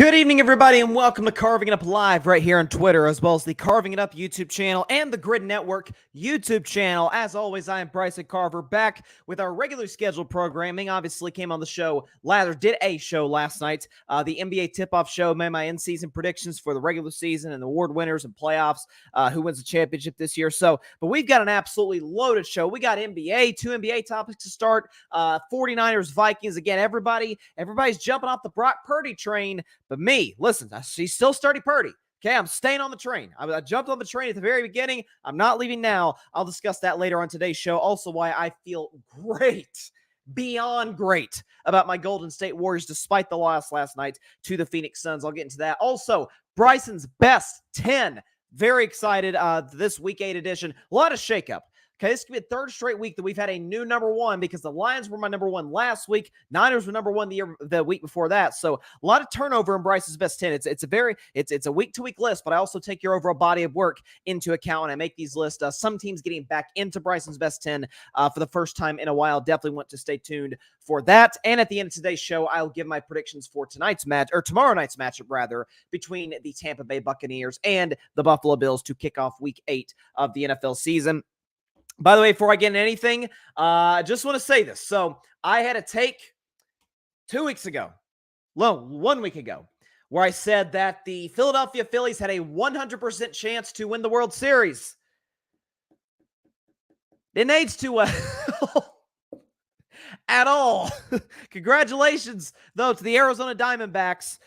Good evening, everybody, and welcome to Carving It Up Live right here on Twitter, as well as the Carving It Up YouTube channel and the Grid Network YouTube channel. As always, I am Bryson Carver, back with our regularly scheduled programming. Obviously, came on the show, did a show last night, the NBA tip-off show, made my in-season predictions for the regular season and the award winners and playoffs, who wins the championship this year. But we've got an absolutely loaded show. We got NBA, two NBA topics to start, 49ers, Vikings. Again, everybody's jumping off the Brock Purdy train. But me, listen, she's still Sturdy Purdy. Okay, I'm staying on the train. I jumped on the train at the very beginning. I'm not leaving now. I'll discuss that later on today's show. Also, why I feel great, beyond great, about my Golden State Warriors despite the loss last night to the Phoenix Suns. I'll get into that. Also, Bryson's best 10. Very excited. This Week 8 edition. A lot of shakeup. Okay, this could be the third straight week that we've had a new number one, because the Lions were my number one last week. Niners were number one the week before that. So a lot of turnover in Bryce's best 10. It's a week-to-week list, but I also take your overall body of work into account when I make these lists. Some teams getting back into Bryson's best 10 for the first time in a while. Definitely want to stay tuned for that. And at the end of today's show, I'll give my predictions for tomorrow night's matchup, between the Tampa Bay Buccaneers and the Buffalo Bills to kick off Week 8 of the NFL season. By the way, before I get into anything, I just want to say this. So I had a take 1 week ago, where I said that the Philadelphia Phillies had a 100% chance to win the World Series. Didn't age too well at all. Congratulations, though, to the Arizona Diamondbacks.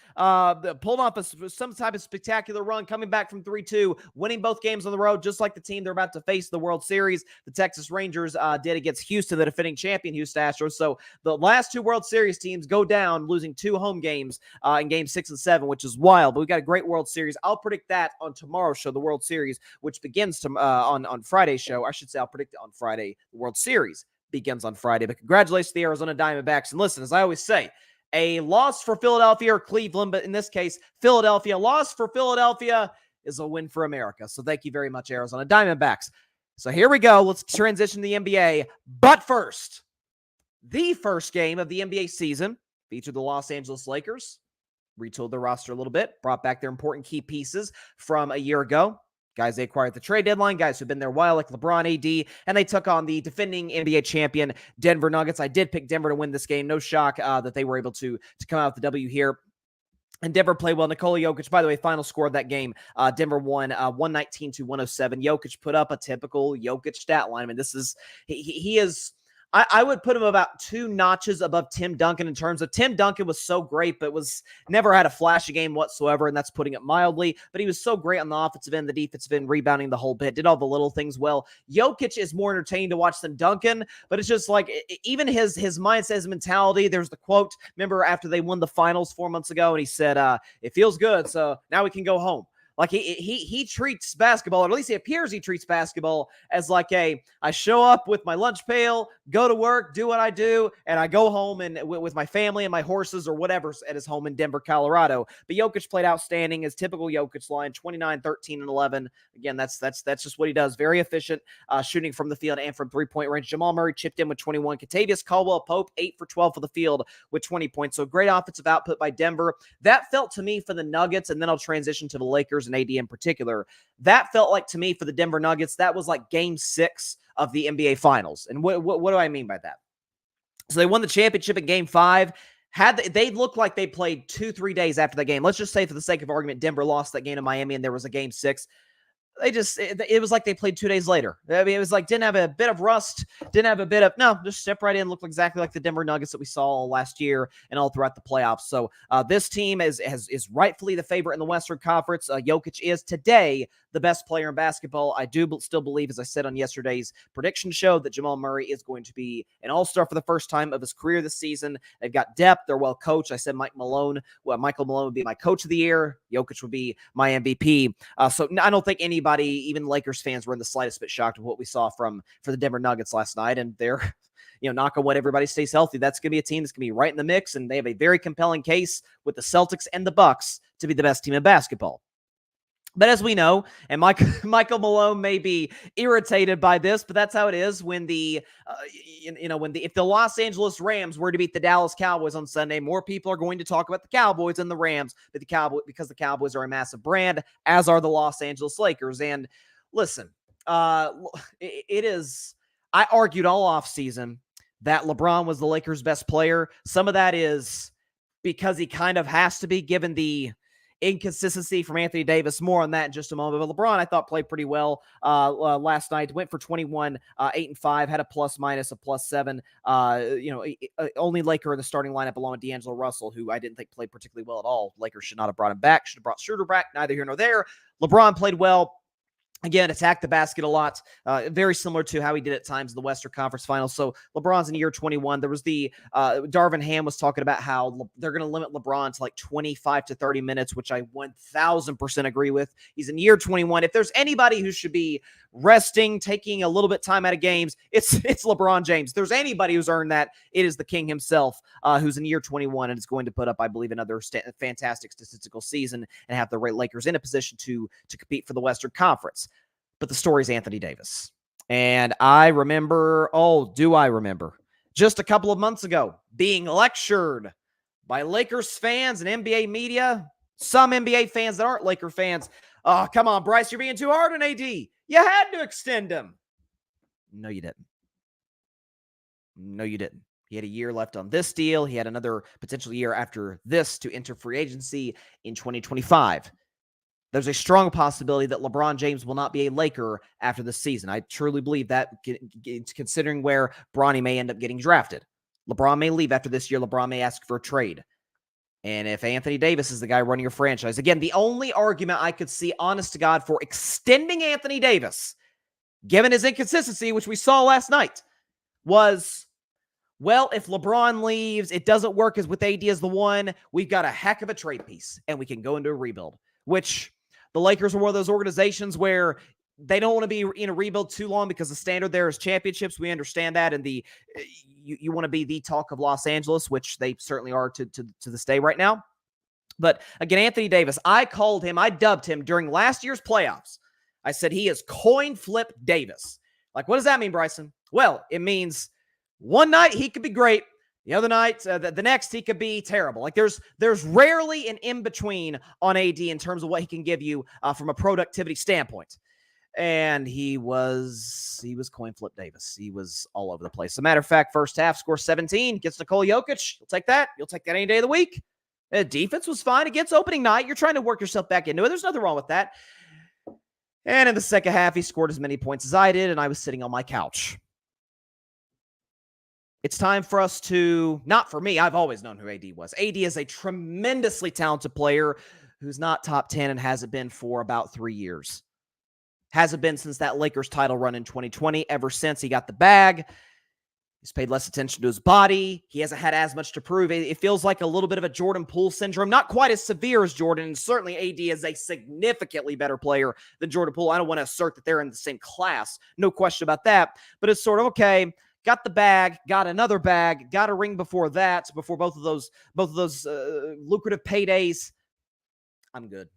Pulled off some type of spectacular run, coming back from 3-2, winning both games on the road, just like the team they're about to face the World Series. The Texas Rangers did against Houston, the defending champion Houston Astros. So the last two World Series teams go down, losing 2 home games in Games 6 and 7, which is wild. But we've got a great World Series. I'll predict that on tomorrow's show, the World Series, which begins on Friday's show. I should say I'll predict it on Friday. The World Series begins on Friday. But congratulations to the Arizona Diamondbacks. And listen, as I always say, a loss for Philadelphia or Cleveland, but in this case, Philadelphia. Loss for Philadelphia is a win for America. So thank you very much, Arizona Diamondbacks. So here we go. Let's transition to the NBA. But first, the first game of the NBA season featured the Los Angeles Lakers. Retooled their roster a little bit, brought back their important key pieces from a year ago. Guys they acquired at the trade deadline, guys who've been there a while, like LeBron, AD, and they took on the defending NBA champion Denver Nuggets. I did pick Denver to win this game. No shock that they were able to come out with the W here. And Denver played well. Nikola Jokic, by the way, final score of that game, Denver won 119-107. Jokic put up a typical Jokic stat line. I mean, he is... I would put him about 2 notches above Tim Duncan in terms of Tim Duncan was so great, but never had a flashy game whatsoever, and that's putting it mildly. But he was so great on the offensive end, the defensive end, rebounding the whole bit, did all the little things well. Jokic is more entertaining to watch than Duncan, but it's just like even his mindset, his mentality. There's the quote, remember after they won the finals 4 months ago, and he said, it feels good, so now we can go home. Like he treats basketball, or at least he appears he treats basketball as like I show up with my lunch pail, go to work, do what I do, and I go home and with my family and my horses or whatever's at his home in Denver, Colorado. But Jokic played outstanding, his typical Jokic line, 29, 13, and 11. Again, that's just what he does. Very efficient shooting from the field and from three-point range. Jamal Murray chipped in with 21. Kentavious Caldwell-Pope, 8 for 12 for the field with 20 points. So great offensive output by Denver. That felt to me for the Nuggets, and then I'll transition to the Lakers and AD in particular. That felt like to me for the Denver Nuggets, that was like game 6 of the NBA Finals. And what do I mean by that? So they won the championship in game 5. They looked like they played 2-3 days after that game. Let's just say for the sake of argument, Denver lost that game to Miami and there was a game 6. It was like they played 2 days later. I mean, it was like didn't have a bit of rust, just step right in, looked exactly like the Denver Nuggets that we saw last year and all throughout the playoffs. So this team is rightfully the favorite in the Western Conference. Jokic is today the best player in basketball. I do still believe, as I said on yesterday's prediction show, that Jamal Murray is going to be an all-star for the first time of his career this season. They've got depth. They're well coached. I said Michael Malone would be my coach of the year. Jokic would be my MVP. So I don't think anybody, even Lakers fans, were in the slightest bit shocked with what we saw for the Denver Nuggets last night. And they're, knock on wood, everybody stays healthy. That's going to be a team that's going to be right in the mix. And they have a very compelling case with the Celtics and the Bucks to be the best team in basketball. But as we know, and Michael Malone may be irritated by this, but that's how it is when if the Los Angeles Rams were to beat the Dallas Cowboys on Sunday, more people are going to talk about the Cowboys than the Rams, but because the Cowboys are a massive brand, as are the Los Angeles Lakers. And listen, it is. I argued all offseason that LeBron was the Lakers' best player. Some of that is because he kind of has to be, given the inconsistency from Anthony Davis. More on that in just a moment. But LeBron, I thought, played pretty well last night. Went for 21, 8 and 5, had a plus minus, a +7. Only Laker in the starting lineup along with D'Angelo Russell, who I didn't think played particularly well at all. Lakers should not have brought him back. Should have brought Schroeder back. Neither here nor there. LeBron played well. Again, attacked the basket a lot, very similar to how he did at times in the Western Conference Finals. So LeBron's in year 21. There was Darvin Ham was talking about how they're going to limit LeBron to like 25 to 30 minutes, which I 1000% agree with. He's in year 21. If there's anybody who should be resting, taking a little bit time out of games, it's LeBron James. If there's anybody who's earned that, it is the king himself, who's in year 21 and is going to put up, I believe, another fantastic statistical season and have the Lakers in a position to compete for the Western Conference. But the story is Anthony Davis. And I remember, just a couple of months ago, being lectured by Lakers fans and NBA media, some NBA fans that aren't Laker fans. Oh, come on, Bryce, you're being too hard on AD. You had to extend him. No, you didn't. No, you didn't. He had a year left on this deal. He had another potential year after this to enter free agency in 2025. There's a strong possibility that LeBron James will not be a Laker after this season. I truly believe that, considering where Bronny may end up getting drafted. LeBron may leave after this year. LeBron may ask for a trade. And if Anthony Davis is the guy running your franchise, again, the only argument I could see, honest to God, for extending Anthony Davis, given his inconsistency, which we saw last night, was, well, if LeBron leaves, it doesn't work as with AD as the one, we've got a heck of a trade piece, and we can go into a rebuild, which the Lakers are one of those organizations where they don't want to be in a rebuild too long because the standard there is championships. We understand that. And you want to be the talk of Los Angeles, which they certainly are to this day right now. But again, Anthony Davis, I dubbed him during last year's playoffs. I said he is coin flip Davis. Like, what does that mean, Bryson? Well, it means one night he could be great. The other night, the next, he could be terrible. Like there's rarely an in-between on AD in terms of what he can give you from a productivity standpoint. And he was coin flip Davis. He was all over the place. As a matter of fact, first half, score 17, gets Nikola Jokic. You'll take that. You'll take that any day of the week. Defense was fine against opening night. You're trying to work yourself back into it. There's nothing wrong with that. And in the second half, he scored as many points as I did, and I was sitting on my couch. It's time for us to, not for me, I've always known who AD was. AD is a tremendously talented player who's not top 10 and hasn't been for about 3 years. Hasn't been since that Lakers title run in 2020. Ever since he got the bag, he's paid less attention to his body. He hasn't had as much to prove. It feels like a little bit of a Jordan Poole syndrome. Not quite as severe as Jordan, and certainly AD is a significantly better player than Jordan Poole. I don't want to assert that they're in the same class. No question about that. But it's sort of, okay, got the bag, got another bag, got a ring before that, before both of those lucrative paydays. I'm good.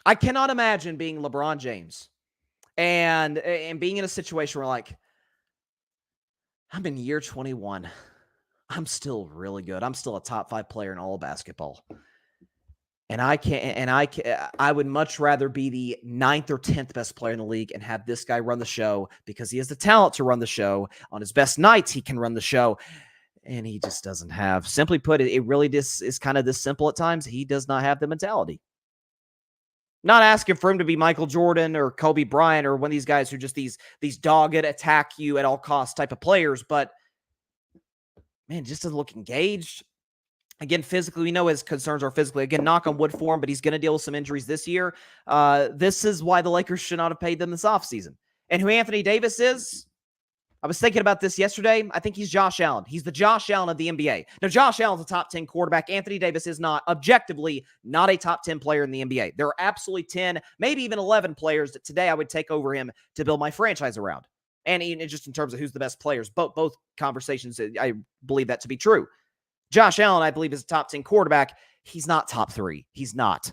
I cannot imagine being LeBron James and being in a situation where, like, I'm in year 21. I'm still really good. I'm still a top 5 player in all of basketball. And I would much rather be the 9th or 10th best player in the league and have this guy run the show because he has the talent to run the show. On his best nights, he can run the show. And he just doesn't have. Simply put, it really just is kind of this simple at times. He does not have the mentality. Not asking for him to be Michael Jordan or Kobe Bryant or one of these guys who are just these dogged, attack you at all costs type of players. But, man, just doesn't look engaged. Again, physically, we know his concerns are physically. Again, knock on wood for him, but he's going to deal with some injuries this year. This is why the Lakers should not have paid them this offseason. And who Anthony Davis is, I was thinking about this yesterday. I think he's Josh Allen. He's the Josh Allen of the NBA. Now, Josh Allen's a top 10 quarterback. Anthony Davis is not, objectively, not a top 10 player in the NBA. There are absolutely 10, maybe even 11 players that today I would take over him to build my franchise around. And even just in terms of who's the best players, both conversations, I believe that to be true. Josh Allen, I believe, is a top 10 quarterback. He's not top 3. He's not.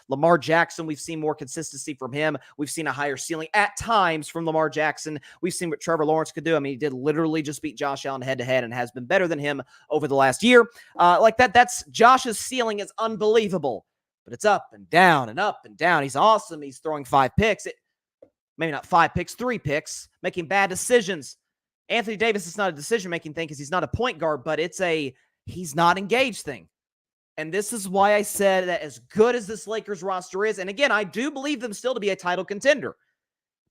Lamar Jackson, we've seen more consistency from him. We've seen a higher ceiling at times from Lamar Jackson. We've seen what Trevor Lawrence could do. I mean, he did literally just beat Josh Allen head-to-head and has been better than him over the last year. That's Josh's ceiling is unbelievable. But it's up and down and up and down. He's awesome. He's throwing 5 picks. Maybe not 5 picks, 3 picks, making bad decisions. Anthony Davis is not a decision-making thing because he's not a point guard, but it's a he's not engaged thing. And this is why I said that as good as this Lakers roster is, and again, I do believe them still to be a title contender.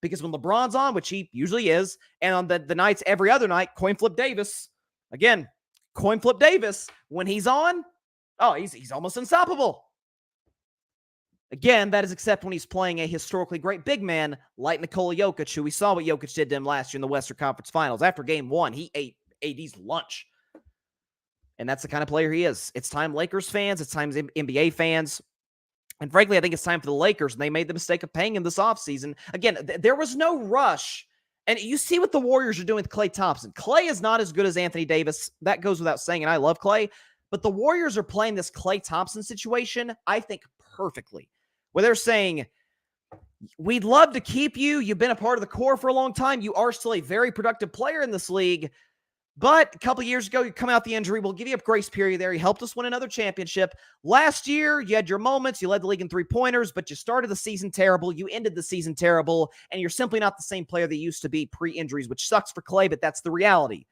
Because when LeBron's on, which he usually is, and on the nights every other night, coin flip Davis. Again, coin flip Davis. When he's on, he's almost unstoppable. Again, that is except when he's playing a historically great big man like Nikola Jokic, who we saw what Jokic did to him last year in the Western Conference Finals. After game 1, he ate AD's lunch. And that's the kind of player he is. It's time Lakers fans, it's time NBA fans. And frankly, I think it's time for the Lakers, and they made the mistake of paying him this offseason. Again, there was no rush. And you see what the Warriors are doing with Klay Thompson. Klay is not as good as Anthony Davis. That goes without saying, and I love Klay. But the Warriors are playing this Klay Thompson situation, I think, perfectly. Where they're saying, we'd love to keep you. You've been a part of the core for a long time. You are still a very productive player in this league. But a couple of years ago, you come out the injury. We'll give you a grace period there. You helped us win another championship. Last year, you had your moments. You led the league in 3-pointers, but you started the season terrible. You ended the season terrible, and you're simply not the same player that you used to be pre-injuries, which sucks for Klay, but that's the reality.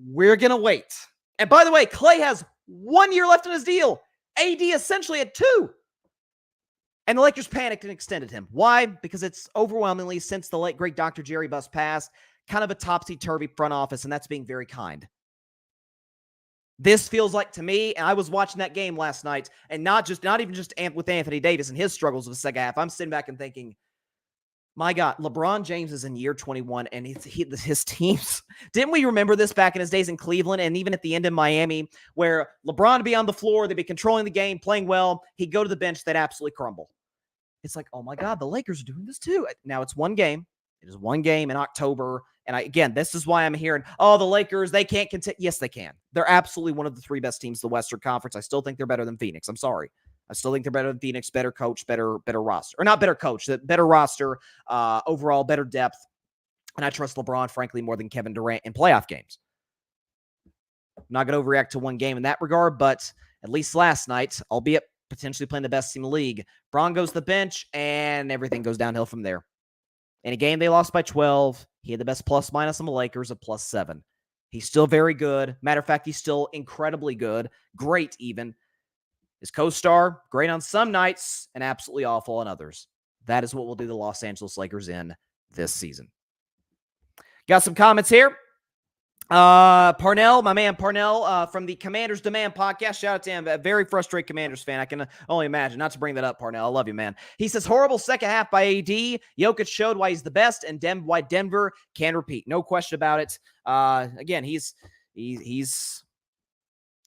We're going to wait. And by the way, Klay has 1 year left on his deal. AD essentially had 2. And the Lakers panicked and extended him. Why? Because it's overwhelmingly, since the late, great Dr. Jerry Buss passed, kind of a topsy-turvy front office, and that's being very kind. This feels like, to me, and I was watching that game last night, and not even just with Anthony Davis and his struggles of the second half. I'm sitting back and thinking, my God, LeBron James is in year 21, and his teams. Didn't we remember this back in his days in Cleveland and even at the end in Miami, where LeBron would be on the floor, they'd be controlling the game, playing well, he'd go to the bench, they'd absolutely crumble. It's like, oh my God, the Lakers are doing this too. Now it's one game. It is one game in October. And again, this is why I'm hearing, the Lakers, they can't contend. Yes, they can. They're absolutely one of the 3 best teams in the Western Conference. I still think they're better than Phoenix. I'm sorry. I still think they're better than Phoenix, better coach, better roster. Or not better coach, better roster, overall better depth. And I trust LeBron, frankly, more than Kevin Durant in playoff games. I'm not going to overreact to one game in that regard, but at least last night, albeit potentially playing the best team in the league, Bron goes to the bench, and everything goes downhill from there. In a game they lost by 12, he had the best plus-minus on the Lakers of +7. He's still very good. Matter of fact, he's still incredibly good. Great, even. His co-star, great on some nights and absolutely awful on others. That is what will do the Los Angeles Lakers in this season. Got some comments here. Parnell, my man Parnell, from the Commanders Demand podcast. Shout out to him. A very frustrated Commanders fan. I can only imagine. Not to bring that up, Parnell. I love you, man. He says, horrible second half by AD. Jokic showed why he's the best and why Denver can repeat. No question about it. Again, he's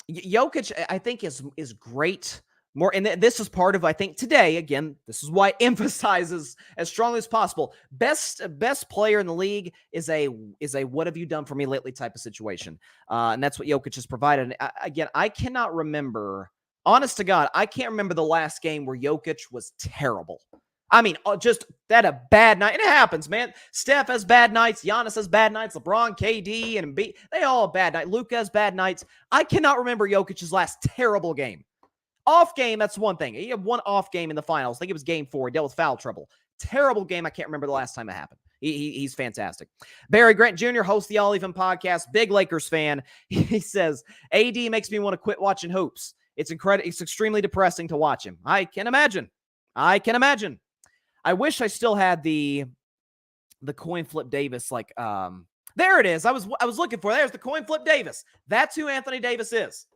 Jokic, I think, is great. More, and this is part of, I think, today, again, this is why it emphasizes as strongly as possible. Best player in the league is a what have you done for me lately type of situation. And that's what Jokic has provided. And again, I cannot remember, honest to God, I can't remember the last game where Jokic was terrible. I mean, just that a bad night. And it happens, man. Steph has bad nights. Giannis has bad nights. LeBron, KD, and Embiid, they all have bad nights. Luka has bad nights. I cannot remember Jokic's last terrible game. Off game, that's one thing. He had one off game in the finals. I think it was game 4. He dealt with foul trouble. Terrible game. I can't remember the last time it happened. He's fantastic. Barry Grant Jr. hosts the All Even podcast. Big Lakers fan. He says, AD makes me want to quit watching hoops. It's incredible. It's extremely depressing to watch him. I can imagine. I wish I still had the coin flip Davis. There it is. I was looking for it. There's the coin flip Davis. That's who Anthony Davis is.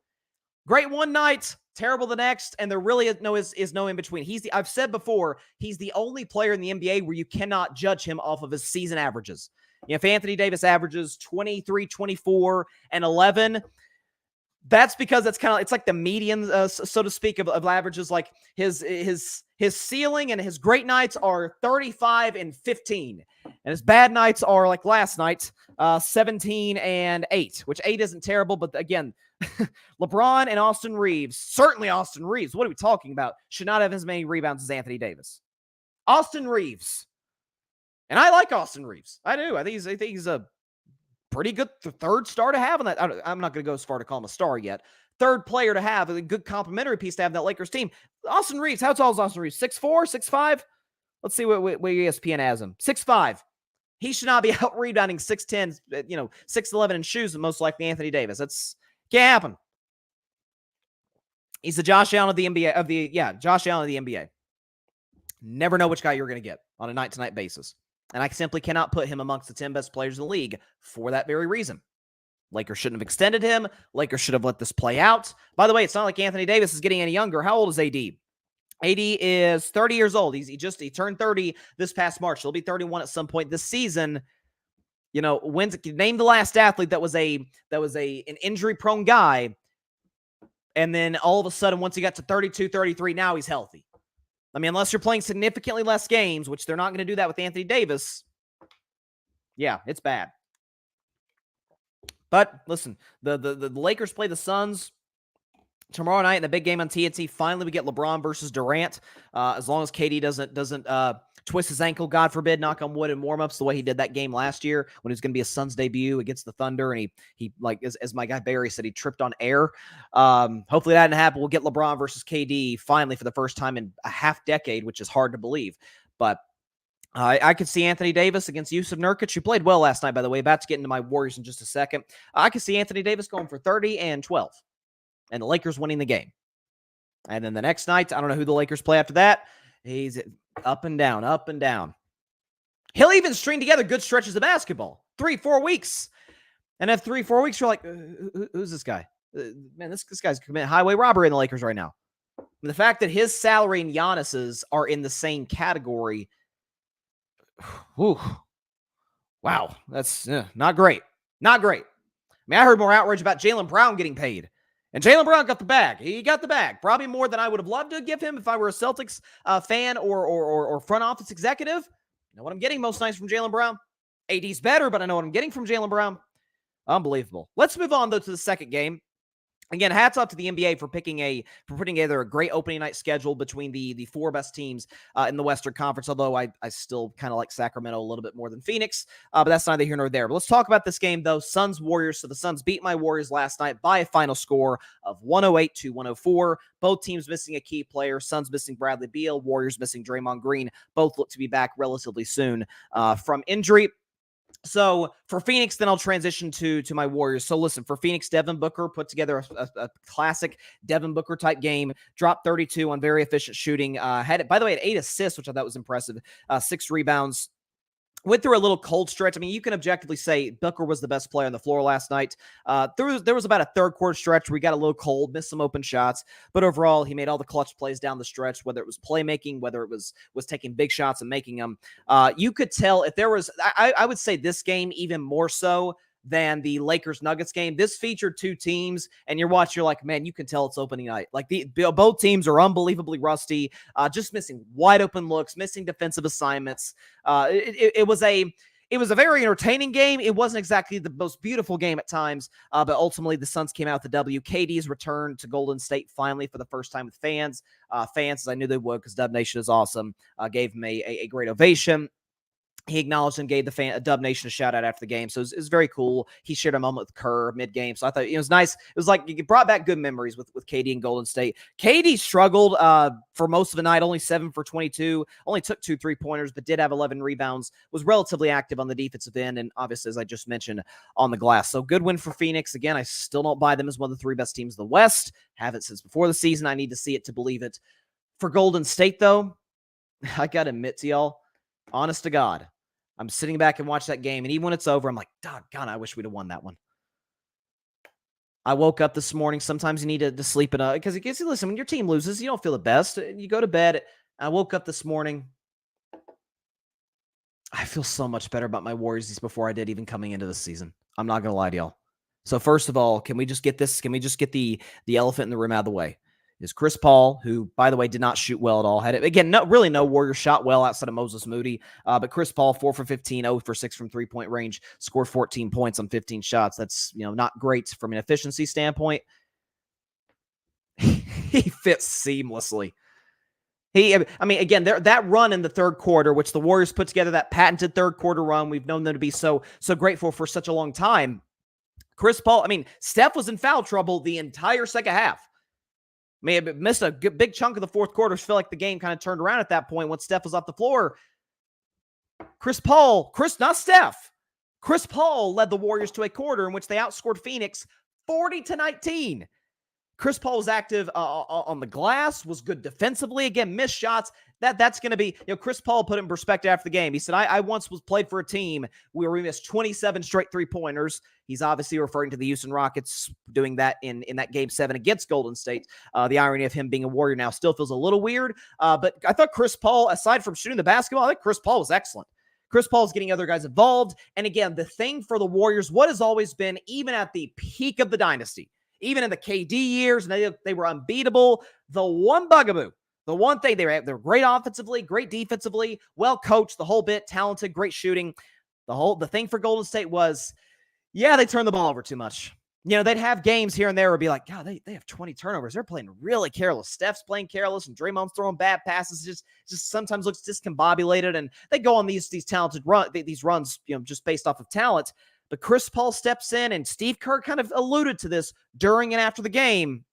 Great one night, terrible the next, and there really is no in between. I've said before, he's the only player in the NBA where you cannot judge him off of his season averages. If Anthony Davis averages 23, 24, and 11, that's because it's like the median, so to speak, of averages. Like his His ceiling and his great nights are 35 and 15. And his bad nights are like last night, 17 and 8, which 8 isn't terrible. But again, LeBron and Austin Reeves, certainly Austin Reeves, what are we talking about? Should not have as many rebounds as Anthony Davis. Austin Reeves. And I like Austin Reeves. I do. I think he's a pretty good third star to have on that. I'm not going to go as far to call him a star yet. Third player to have, a good complimentary piece to have in that Lakers team. Austin Reeves, how tall is Austin Reeves? 6'4", 6'5"? Let's see what ESPN has him. 6'5". He should not be out rebounding 6'10", 6'11" in shoes, and most likely Anthony Davis. That's can't happen. He's the Josh Allen of the NBA. Josh Allen of the NBA. Never know which guy you're going to get on a night-to-night basis. And I simply cannot put him amongst the 10 best players in the league for that very reason. Lakers shouldn't have extended him. Lakers should have let this play out. By the way, it's not like Anthony Davis is getting any younger. How old is AD? AD is 30 years old. He turned 30 this past March. He'll be 31 at some point this season. Name the last athlete that was an injury-prone guy, and then all of a sudden, once he got to 32, 33, now he's healthy. I mean, unless you're playing significantly less games, which they're not going to do that with Anthony Davis. Yeah, it's bad. But listen, the Lakers play the Suns tomorrow night in the big game on TNT. Finally, we get LeBron versus Durant. As long as KD doesn't twist his ankle, God forbid, knock on wood, in warmups the way he did that game last year when it was going to be a Suns debut against the Thunder, and he like as my guy Barry said, he tripped on air. Hopefully that didn't happen. We'll get LeBron versus KD finally for the first time in a half decade, which is hard to believe, but. I could see Anthony Davis against Yusuf Nurkic, who played well last night, by the way. About to get into my Warriors in just a second. I could see Anthony Davis going for 30 and 12, and the Lakers winning the game. And then the next night, I don't know who the Lakers play after that. He's up and down, up and down. He'll even string together good stretches of basketball, 3-4 weeks. And after 3-4 weeks, you're like, who's this guy? Man, this guy's committing highway robbery in the Lakers right now. And the fact that his salary and Giannis's are in the same category. Whew. Wow, that's not great. Not great. I mean, I heard more outrage about Jaylen Brown getting paid. And Jaylen Brown got the bag. He got the bag. Probably more than I would have loved to give him if I were a Celtics fan or front office executive. You know what I'm getting most nights from Jaylen Brown? AD's better, but I know what I'm getting from Jaylen Brown. Unbelievable. Let's move on, though, to the second game. Again, hats off to the NBA for putting together a great opening night schedule between the four best teams in the Western Conference, although I still kind of like Sacramento a little bit more than Phoenix, but that's neither here nor there. But let's talk about this game, though. Suns-Warriors. So the Suns beat my Warriors last night by a final score of 108-104. Both teams missing a key player. Suns missing Bradley Beal. Warriors missing Draymond Green. Both look to be back relatively soon from injury. So for Phoenix, then I'll transition to my Warriors. So listen, for Phoenix, Devin Booker put together a classic Devin Booker type game, dropped 32 on very efficient shooting. Had 8 assists, which I thought was impressive. 6 rebounds. Went through a little cold stretch. I mean, you can objectively say Booker was the best player on the floor last night. There was about a third quarter stretch where he got a little cold, missed some open shots, but overall, he made all the clutch plays down the stretch, whether it was playmaking, whether it was taking big shots and making them. You could tell if there was, I would say this game even more so than the Lakers-Nuggets game. This featured two teams, and you're like, man, you can tell it's opening night. Like both teams are unbelievably rusty, just missing wide open looks, missing defensive assignments. It was a very entertaining game. It wasn't exactly the most beautiful game at times, but ultimately the Suns came out with the W. KD's return to Golden State finally for the first time with fans. Fans, as I knew they would, because Dub Nation is awesome, gave him a great ovation. He acknowledged and gave the Dub Nation a shout out after the game. So it was very cool. He shared a moment with Kerr mid-game. So I thought it was nice. It was like it brought back good memories with KD and Golden State. KD struggled for most of the night, only 7 for 22, only took 2 3-pointers, but did have 11 rebounds, was relatively active on the defensive end, and obviously, as I just mentioned, on the glass. So good win for Phoenix. Again, I still don't buy them as one of the 3 best teams in the West. Haven't since before the season. I need to see it to believe it. For Golden State, though, I got to admit to y'all, honest to God, I'm sitting back and watch that game, and even when it's over, I'm like, doggone, I wish we'd have won that one. I woke up this morning. Sometimes you need to sleep in because it gives you, listen, when your team loses, you don't feel the best. You go to bed. I woke up this morning. I feel so much better about my Warriors before I did even coming into this season. I'm not going to lie to y'all. So first of all, can we just get this? Can we just get the elephant in the room out of the way? is Chris Paul, who, by the way, did not shoot well at all. Had it again, no Warriors shot well outside of Moses Moody. But Chris Paul, 4 for 15, 0 for 6 from 3-point range, scored 14 points on 15 shots. That's not great from an efficiency standpoint. He fits seamlessly. Again, that run in the third quarter, which the Warriors put together, that patented third quarter run, we've known them to be so grateful for such a long time. Chris Paul, Steph was in foul trouble the entire second half. May have missed a big chunk of the fourth quarter. Feel like the game kind of turned around at that point once Steph was off the floor. Not Steph. Chris Paul led the Warriors to a quarter in which they outscored Phoenix 40-19. Chris Paul was active on the glass, was good defensively. Again, missed shots. That's going to be, Chris Paul put it in perspective after the game. He said, I once played for a team where we missed 27 straight three-pointers. He's obviously referring to the Houston Rockets doing that in that Game 7 against Golden State. The irony of him being a Warrior now still feels a little weird. But I thought Chris Paul, aside from shooting the basketball, I think Chris Paul was excellent. Chris Paul's getting other guys involved. And again, the thing for the Warriors, what has always been, even at the peak of the dynasty, even in the KD years, and they were unbeatable, the one bugaboo, the one thing, they're great offensively, great defensively, well coached, the whole bit, talented, great shooting. The thing for Golden State was, they turn the ball over too much. They'd have games here and there where be like, God, they have 20 turnovers. They're playing really careless. Steph's playing careless, and Draymond's throwing bad passes. Just sometimes looks discombobulated, and they go on these talented runs, just based off of talent. But Chris Paul steps in, and Steve Kerr kind of alluded to this during and after the game.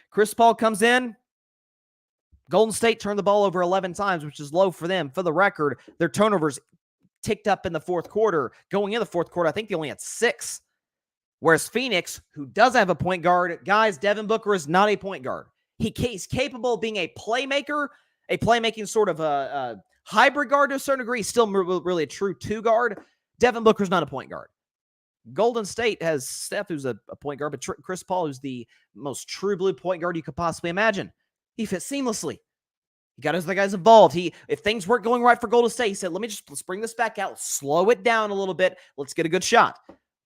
Chris Paul comes in. Golden State turned the ball over 11 times, which is low for them. For the record, their turnovers ticked up in the fourth quarter. Going in the fourth quarter, I think they only had 6. Whereas Phoenix, who does have a point guard, guys, Devin Booker is not a point guard. He's capable of being a playmaker, a playmaking sort of a hybrid guard to a certain degree. He's still really a true 2 guard. Devin Booker's not a point guard. Golden State has Steph, who's a point guard, but Chris Paul, who's the most true blue point guard you could possibly imagine. He fits seamlessly. He got his other guys involved. If things weren't going right for Golden State, he said, let's bring this back out, slow it down a little bit. Let's get a good shot.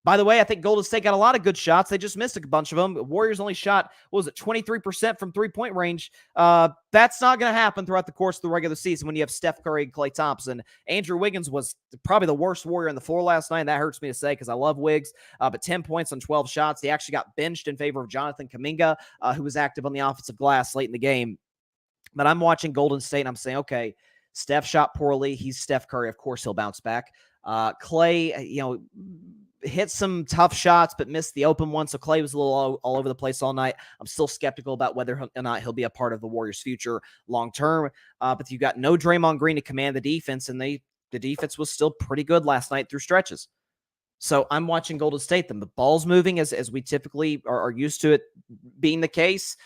By the way, I think Golden State got a lot of good shots. They just missed a bunch of them. Warriors only shot, 23% from 3-point range. That's not going to happen throughout the course of the regular season when you have Steph Curry and Klay Thompson. Andrew Wiggins was probably the worst Warrior on the floor last night, and that hurts me to say because I love Wiggs. But 10 points on 12 shots. He actually got benched in favor of Jonathan Kuminga, who was active on the offensive glass late in the game. But I'm watching Golden State, and I'm saying, okay, Steph shot poorly. He's Steph Curry. Of course, he'll bounce back. Klay, hit some tough shots, but missed the open one. So Klay was a little all over the place all night. I'm still skeptical about whether or not he'll be a part of the Warriors' future long-term. But you got no Draymond Green to command the defense, and the defense was still pretty good last night through stretches. So I'm watching Golden State. The ball's moving as we typically are used to it being the case.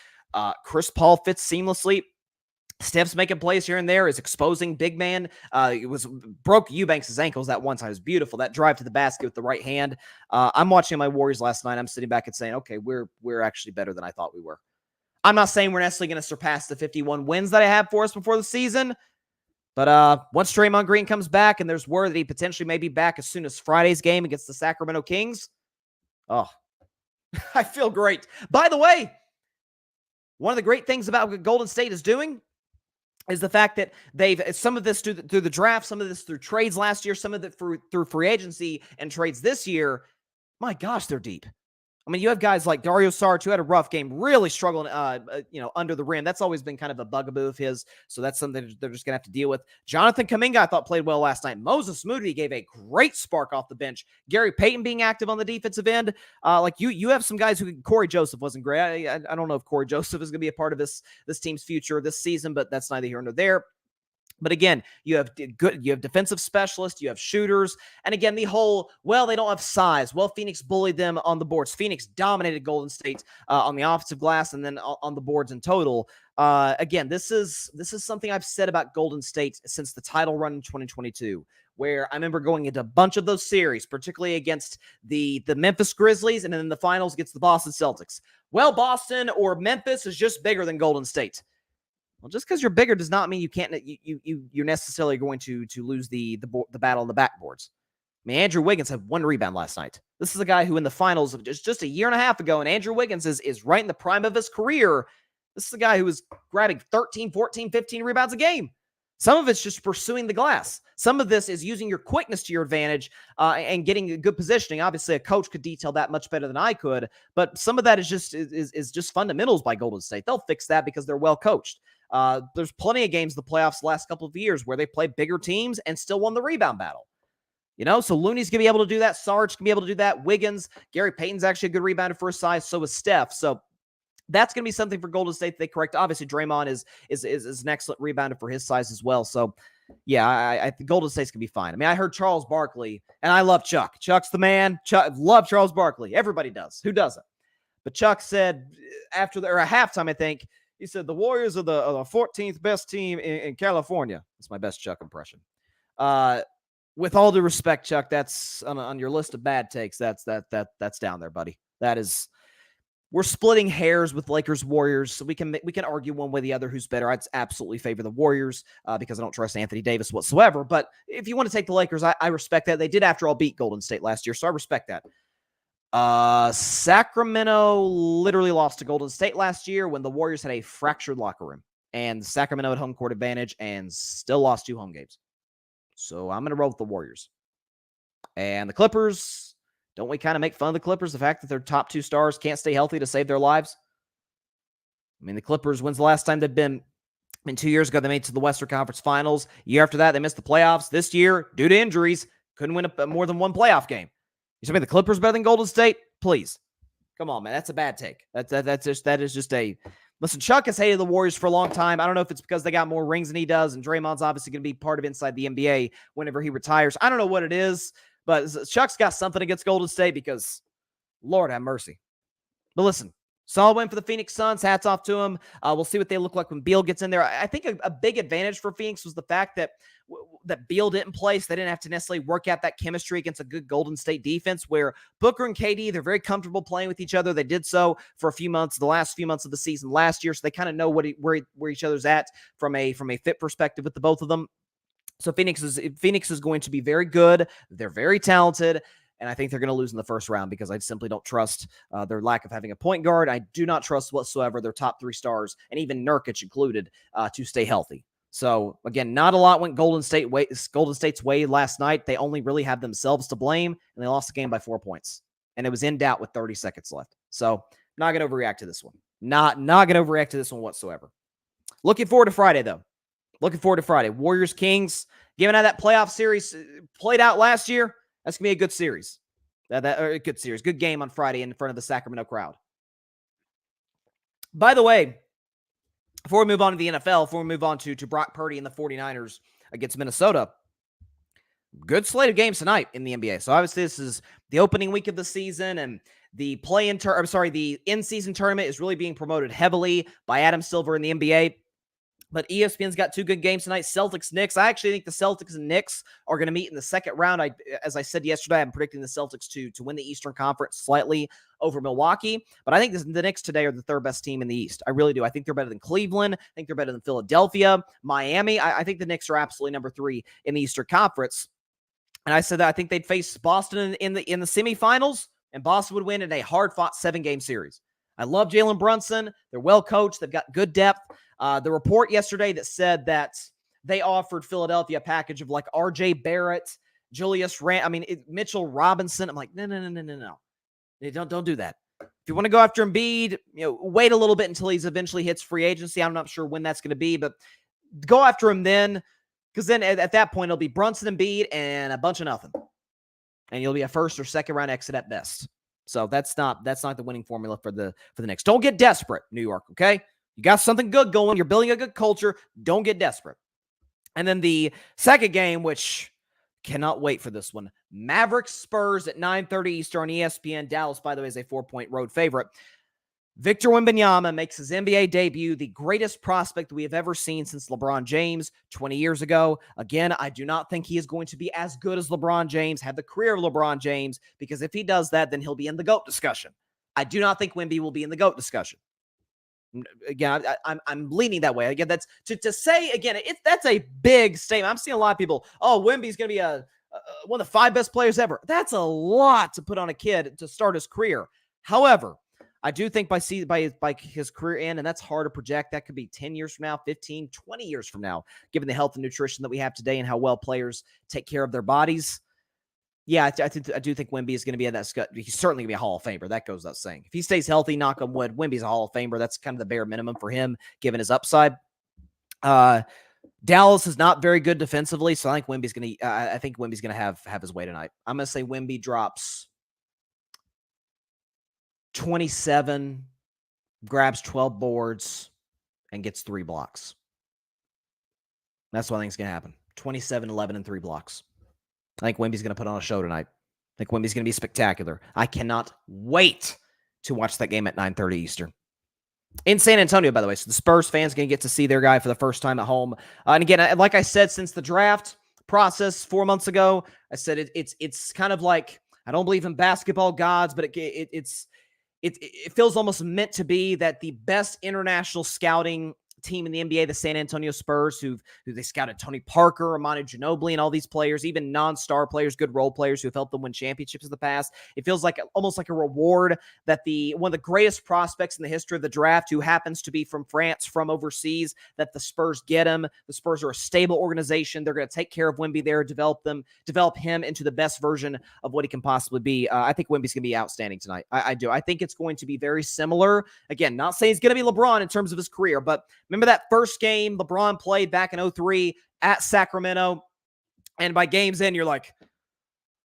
Chris Paul fits seamlessly. Steph's making plays here and there, is exposing big man. Broke Eubanks' ankles that one time. It was beautiful. That drive to the basket with the right hand. I'm watching my Warriors last night. I'm sitting back and saying, okay, we're actually better than I thought we were. I'm not saying we're necessarily going to surpass the 51 wins that I have for us before the season. But once Draymond Green comes back, and there's word that he potentially may be back as soon as Friday's game against the Sacramento Kings, I feel great. By the way, one of the great things about what Golden State is doing is the fact that they've, some of this through the draft, some of this through trades last year, some of it through free agency and trades this year. My gosh, they're deep. You have guys like Dario Saric, who had a rough game, really struggling, under the rim. That's always been kind of a bugaboo of his, so that's something they're just going to have to deal with. Jonathan Kuminga, I thought, played well last night. Moses Moody gave a great spark off the bench. Gary Payton being active on the defensive end. You have some guys who, Corey Joseph wasn't great. I don't know if Corey Joseph is going to be a part of this team's future this season, but that's neither here nor there. But again, you have defensive specialists, you have shooters, and again, the whole, they don't have size. Phoenix bullied them on the boards. Phoenix dominated Golden State on the offensive glass and then on the boards in total. Again, this is something I've said about Golden State since the title run in 2022, where I remember going into a bunch of those series, particularly against the Memphis Grizzlies and then the finals against the Boston Celtics. Boston or Memphis is just bigger than Golden State. Well, just because you're bigger does not mean you can't. You're necessarily going to lose the battle on the backboards. Andrew Wiggins had 1 rebound last night. This is a guy who in the finals of just a year and a half ago, and Andrew Wiggins is right in the prime of his career. This is a guy who is grabbing 13, 14, 15 rebounds a game. Some of it's just pursuing the glass. Some of this is using your quickness to your advantage and getting a good positioning. Obviously, a coach could detail that much better than I could, but some of that is just fundamentals by Golden State. They'll fix that because they're well coached. There's plenty of games in the playoffs the last couple of years where they play bigger teams and still won the rebound battle. So Looney's going to be able to do that. Sarge can be able to do that. Wiggins, Gary Payton's actually a good rebounder for his size. So is Steph. So that's going to be something for Golden State that they correct. Obviously, Draymond is an excellent rebounder for his size as well. So, yeah, I think Golden State's going to be fine. I mean, I heard Charles Barkley, and I love Chuck. Chuck's the man. Love Charles Barkley. Everybody does. Who doesn't? But Chuck said at halftime, I think, he said, the Warriors are the 14th best team in California. That's my best Chuck impression. With all due respect, Chuck, that's on your list of bad takes. That's down there, buddy. That is... We're splitting hairs with Lakers Warriors, so we can argue one way or the other who's better. I'd absolutely favor the Warriors because I don't trust Anthony Davis whatsoever. But if you want to take the Lakers, I respect that. They did, after all, beat Golden State last year, so I respect that. Sacramento literally lost to Golden State last year when the Warriors had a fractured locker room, and Sacramento had home court advantage and still lost 2 home games. So I'm going to roll with the Warriors. And the Clippers... Don't we kind of make fun of the Clippers, the fact that their top 2 stars can't stay healthy to save their lives? I mean, the Clippers, when's the last time they've been? 2 years ago, they made it to the Western Conference Finals. Year after that, they missed the playoffs. This year, due to injuries, couldn't win more than 1 playoff game. You tell me the Clippers better than Golden State? Please. Come on, man. That's a bad take. That is just a... Listen, Chuck has hated the Warriors for a long time. I don't know if it's because they got more rings than he does, and Draymond's obviously going to be part of inside the NBA whenever he retires. I don't know what it is. But Chuck's got something against Golden State because, Lord have mercy. But listen, solid win for the Phoenix Suns. Hats off to them. We'll see what they look like when Beal gets in there. I think a big advantage for Phoenix was the fact that Beal didn't play, so they didn't have to necessarily work out that chemistry against a good Golden State defense, where Booker and KD, they're very comfortable playing with each other. They did so for a few months, the last few months of the season last year, so they kind of know where each other's at from a fit perspective with the both of them. So Phoenix is going to be very good. They're very talented, and I think they're going to lose in the first round because I simply don't trust their lack of having a point guard. I do not trust whatsoever their top 3 stars, and even Nurkic included, to stay healthy. So, again, not a lot went Golden State's way last night. They only really have themselves to blame, and they lost the game by 4 points. And it was in doubt with 30 seconds left. So, not going to overreact to this one. Not going to overreact to this one whatsoever. Looking forward to Friday, though. Warriors, Kings. Given how that playoff series played out last year, that's going to be a good series. Good game on Friday in front of the Sacramento crowd. By the way, before we move on to the NFL, before we move on to Brock Purdy and the 49ers against Minnesota, good slate of games tonight in the NBA. So obviously this is the opening week of the season, and the the in-season tournament is really being promoted heavily by Adam Silver in the NBA. But ESPN's got 2 good games tonight. Celtics, Knicks. I actually think the Celtics and Knicks are going to meet in the second round. As I said yesterday, I'm predicting the Celtics to win the Eastern Conference slightly over Milwaukee. But I think the Knicks today are the 3rd best team in the East. I really do. I think they're better than Cleveland. I think they're better than Philadelphia, Miami. I think the Knicks are absolutely number 3 in the Eastern Conference. And I said that I think they'd face Boston in the semifinals, and Boston would win in a hard-fought 7-game series. I love Jalen Brunson. They're well coached. They've got good depth. The report yesterday that said that they offered Philadelphia a package of like R.J. Barrett, Julius Mitchell Robinson. I'm like, no. Don't do that. If you want to go after Embiid, wait a little bit until he's eventually hits free agency. I'm not sure when that's going to be, but go after him then, because then at that point it'll be Brunson, Embiid, and a bunch of nothing, and you'll be a first or second round exit at best. So that's not the winning formula for the Knicks. Don't get desperate, New York. Okay. You got something good going. You're building a good culture. Don't get desperate. And then the second game, which cannot wait for this one. Mavericks Spurs at 9:30 Eastern on ESPN. Dallas, by the way, is a 4-point road favorite. Victor Wembanyama makes his NBA debut, the greatest prospect we have ever seen since LeBron James 20 years ago. Again, I do not think he is going to be as good as LeBron James, have the career of LeBron James, because if he does that, then he'll be in the GOAT discussion. I do not think Wemby will be in the GOAT discussion. Again, I'm leaning that way. Again, that's to say again. That's a big statement. I'm seeing a lot of people. Oh, Wemby's going to be one of the 5 best players ever. That's a lot to put on a kid to start his career. However, I do think by his career end, and that's hard to project. That could be 10 years from now, 15, 20 years from now, given the health and nutrition that we have today and how well players take care of their bodies. Yeah, I do think Wemby is going to be in that. He's certainly going to be a Hall of Famer. That goes without saying. If he stays healthy, knock on wood, Wemby's a Hall of Famer. That's kind of the bare minimum for him, given his upside. Dallas is not very good defensively, so I think Wemby's going to. I think Wemby's going to have his way tonight. I'm going to say Wemby drops 27, grabs 12 boards, and gets 3 blocks. That's what I think is going to happen. 27, 11, and 3 blocks. I think Wemby's going to put on a show tonight. I think Wemby's going to be spectacular. I cannot wait to watch that game at 9:30 Eastern. In San Antonio, by the way. So the Spurs fans going to get to see their guy for the first time at home. And again, like I said, since the draft process 4 months ago, I said it's kind of like, I don't believe in basketball gods, but it feels almost meant to be that the best international scouting team in the NBA, the San Antonio Spurs, who they scouted Tony Parker, Amanu Ginobili, and all these players, even non-star players, good role players who have helped them win championships in the past. It feels like almost like a reward that one of the greatest prospects in the history of the draft, who happens to be from France, from overseas, that the Spurs get him. The Spurs are a stable organization. They're going to take care of Wemby there, develop him into the best version of what he can possibly be. I think Wemby's going to be outstanding tonight. I do. I think it's going to be very similar. Again, not saying he's going to be LeBron in terms of his career, but remember that first game LeBron played back in 2003 at Sacramento, and by game's end, you're like,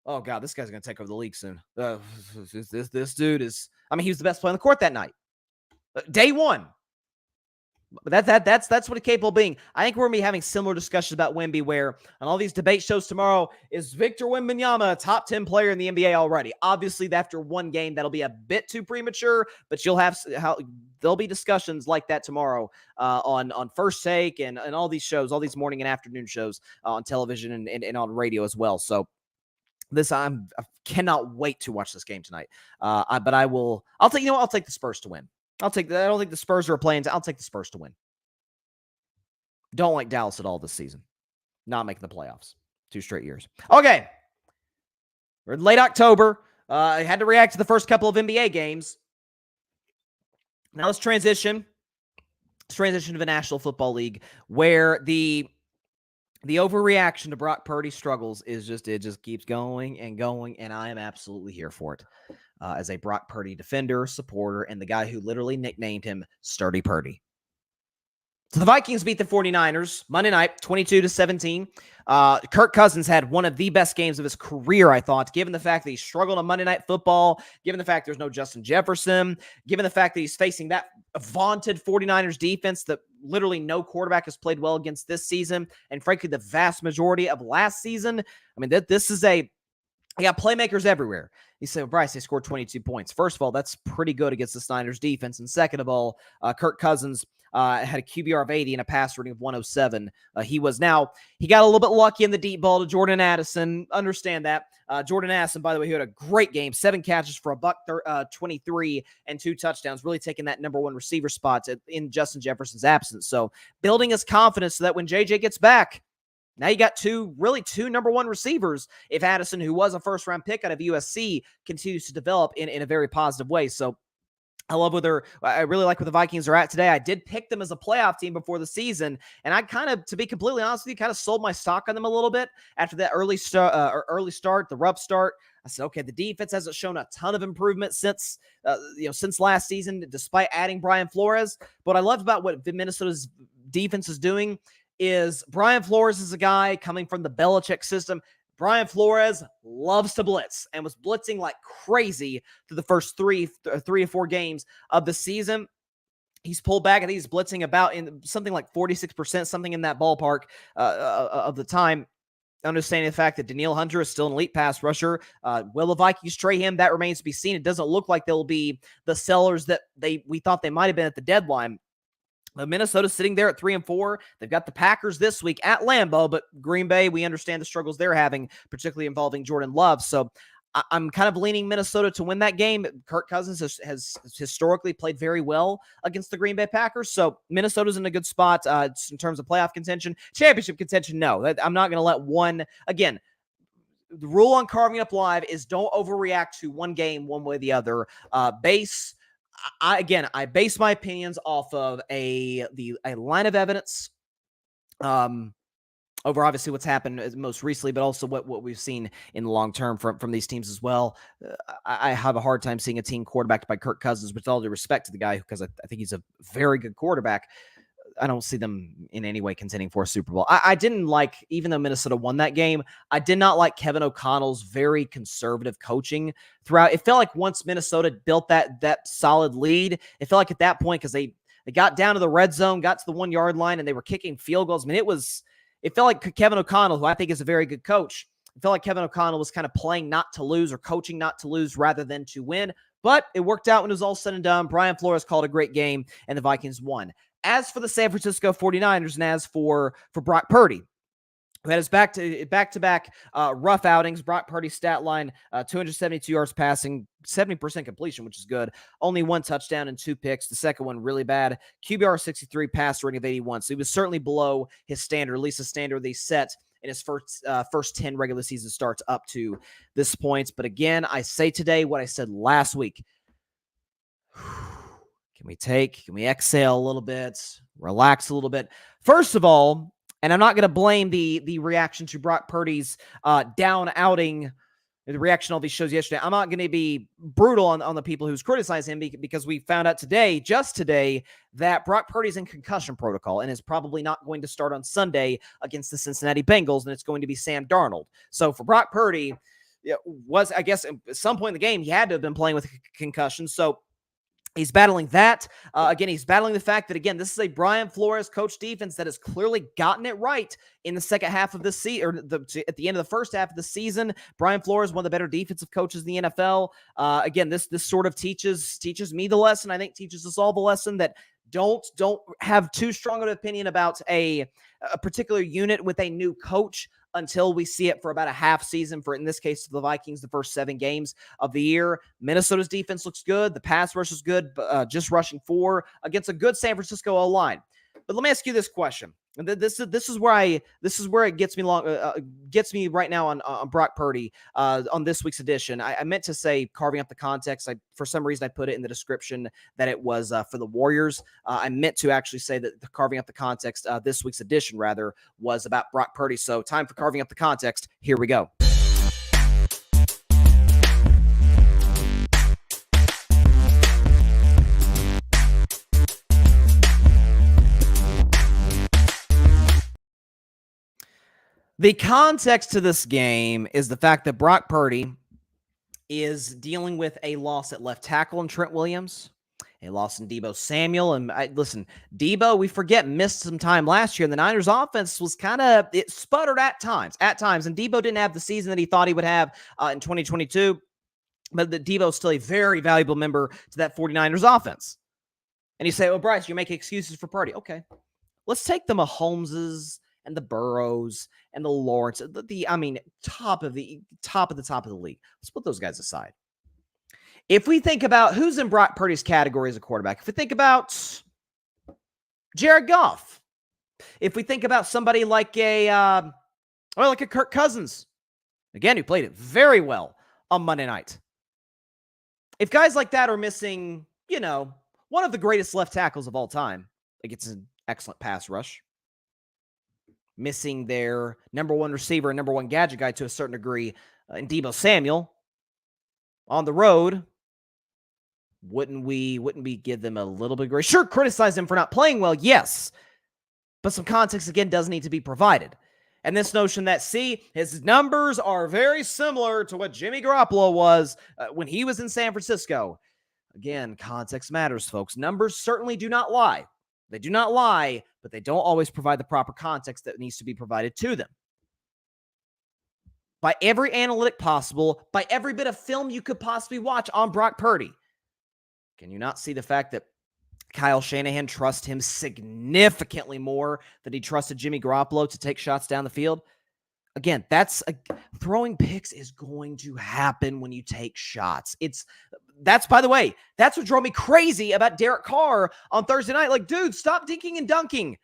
oh, God, this guy's going to take over the league soon. This dude is, I mean, he was the best player on the court that night. Day one. But that's what it's capable of being. I think we're going to be having similar discussions about Wemby, where on all these debate shows tomorrow, is Victor Wembanyama a top 10 player in the NBA already? Obviously, after one game, that'll be a bit too premature, but there'll be discussions like that tomorrow on First Take and all these shows, all these morning and afternoon shows on television and on radio as well. So I cannot wait to watch this game tonight. I'll take the Spurs to win. I don't think the Spurs are playing. I'll take the Spurs to win. Don't like Dallas at all this season. Not making the playoffs. 2 straight years. Okay. We're in late October. I had to react to the first couple of NBA games. Now let's transition. Let's transition to the National Football League, where the overreaction to Brock Purdy's struggles it just keeps going and going, and I am absolutely here for it. As a Brock Purdy defender, supporter, and the guy who literally nicknamed him Sturdy Purdy. So the Vikings beat the 49ers Monday night, 22-17. Kirk Cousins had one of the best games of his career, I thought, given the fact that he struggled on Monday Night Football, given the fact there's no Justin Jefferson, given the fact that he's facing that vaunted 49ers defense that literally no quarterback has played well against this season, and frankly, the vast majority of last season. I mean, this is I got playmakers everywhere. You say, well, Bryce, they scored 22 points. First of all, that's pretty good against the Niners defense. And second of all, Kirk Cousins had a QBR of 80 and a pass rating of 107. He got a little bit lucky in the deep ball to Jordan Addison. Understand that. Jordan Addison, by the way, he had a great game. 7 catches for $123 and 2 touchdowns, really taking that number 1 receiver spot in Justin Jefferson's absence. So building his confidence so that when JJ gets back, now you got two number 1 receivers if Addison, who was a first-round pick out of USC, continues to develop in a very positive way. So I really like where the Vikings are at today. I did pick them as a playoff team before the season, and I to be completely honest with you, kind of sold my stock on them a little bit after that early start, the rough start. I said, okay, the defense hasn't shown a ton of improvement since last season, despite adding Brian Flores. But what I loved about what Minnesota's defense is doing is Brian Flores is a guy coming from the Belichick system. Brian Flores loves to blitz and was blitzing like crazy through the first three or 4 games of the season. He's pulled back. I think he's blitzing about in something like 46%, something in that ballpark of the time. Understanding the fact that Danielle Hunter is still an elite pass rusher. Will the Vikings trade him? That remains to be seen. It doesn't look like they'll be the sellers that we thought they might have been at the deadline. Minnesota's sitting there at 3-4. They've got the Packers this week at Lambeau, but Green Bay, we understand the struggles they're having, particularly involving Jordan Love. So I'm kind of leaning Minnesota to win that game. Kirk Cousins has historically played very well against the Green Bay Packers. So Minnesota's in a good spot in terms of playoff contention. Championship contention, no. I'm not going to let one, again, the rule on Carving Up Live is don't overreact to one game one way or the other. Base I base my opinions off of a line of evidence, over obviously what's happened most recently, but also what we've seen in the long term from these teams as well. I have a hard time seeing a team quarterbacked by Kirk Cousins, with all due respect to the guy, because I think he's a very good quarterback. I don't see them in any way contending for a Super Bowl. I didn't like, even though Minnesota won that game, I did not like Kevin O'Connell's very conservative coaching throughout. It felt like once Minnesota built that solid lead, it felt like at that point, because they got down to the red zone, got to the 1 yard line, and they were kicking field goals. I mean, it felt like Kevin O'Connell, who I think is a very good coach, it felt like Kevin O'Connell was kind of playing not to lose, or coaching not to lose rather than to win. But it worked out when it was all said and done. Brian Flores called a great game, and the Vikings won. As for the San Francisco 49ers, and as for Brock Purdy, who had his back-to-back rough outings, Brock Purdy's stat line, 272 yards passing, 70% completion, which is good. Only 1 touchdown and 2 picks. The second one really bad. QBR 63, pass rating of 81. So he was certainly below his standard, at least the standard they set in his first 10 regular season starts up to this point. But again, I say today what I said last week. Can we exhale a little bit, relax a little bit? First of all, and I'm not going to blame the reaction to Brock Purdy's down outing, the reaction to all these shows yesterday. I'm not going to be brutal on the people who's criticized him, because we found out just today, that Brock Purdy's in concussion protocol and is probably not going to start on Sunday against the Cincinnati Bengals, and it's going to be Sam Darnold. So for Brock Purdy, I guess at some point in the game, he had to have been playing with a concussion. So he's battling that. Again, he's battling the fact that, again, this is a Brian Flores coach defense that has clearly gotten it right in the second half of the season, or at the end of the first half of the season. Brian Flores, one of the better defensive coaches in the NFL. Again, this sort of teaches me the lesson. I think teaches us all the lesson that don't have too strong of an opinion about a particular unit with a new coach until we see it for about a half season, for, in this case, the Vikings, the first 7 games of the year. Minnesota's defense looks good. The pass rush is good, just rushing 4 against a good San Francisco O-line. But let me ask you this question. And this is where it gets me right now on Brock Purdy on this week's edition. I meant to say carving up the context. For some reason I put it in the description that it was for the Warriors. I meant to actually say that the carving up the context this week's edition rather was about Brock Purdy. So time for carving up the context. Here we go. The context to this game is the fact that Brock Purdy is dealing with a loss at left tackle in Trent Williams, a loss in Deebo Samuel. And listen, Deebo, we forget, missed some time last year, and the Niners offense was it sputtered at times. And Deebo didn't have the season that he thought he would have in 2022, but Deebo is still a very valuable member to that 49ers offense. And you say, oh, Bryce, you're making excuses for Purdy. Okay, let's take the Mahomeses and the Burrows and the Lawrence, top of the league. Let's put those guys aside. If we think about who's in Brock Purdy's category as a quarterback, if we think about Jared Goff, if we think about somebody like a Kirk Cousins, again, who played it very well on Monday night. If guys like that are missing, one of the greatest left tackles of all time, it's an excellent pass rush, missing their number one receiver and number one gadget guy to a certain degree in Deebo Samuel on the road, wouldn't we give them a little bit of grace? Sure, criticize them for not playing well, yes, but some context, again, does need to be provided. And this notion that, his numbers are very similar to what Jimmy Garoppolo was when he was in San Francisco. Again, context matters, folks. Numbers certainly do not lie. They do not lie, but they don't always provide the proper context that needs to be provided to them. By every analytic possible, by every bit of film you could possibly watch on Brock Purdy, can you not see the fact that Kyle Shanahan trusts him significantly more than he trusted Jimmy Garoppolo to take shots down the field? Again, throwing picks is going to happen when you take shots. By the way, that's what drove me crazy about Derek Carr on Thursday night. Like, dude, stop dinking and dunking.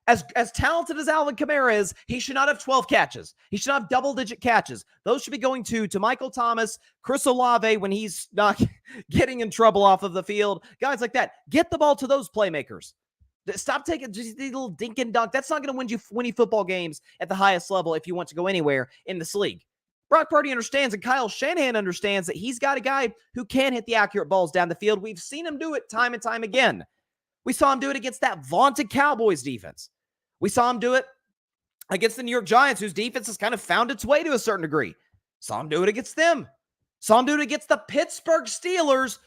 As talented as Alvin Kamara is, he should not have 12 catches. He should not have double-digit catches. Those should be going to Michael Thomas, Chris Olave when he's not getting in trouble off of the field. Guys like that. Get the ball to those playmakers. Stop taking just these little dink and dunk. That's not going to win you winning football games at the highest level if you want to go anywhere in this league. Brock Purdy understands, and Kyle Shanahan understands that he's got a guy who can hit the accurate balls down the field. We've seen him do it time and time again. We saw him do it against that vaunted Cowboys defense. We saw him do it against the New York Giants, whose defense has kind of found its way to a certain degree. Saw him do it against them. Saw him do it against the Pittsburgh Steelers.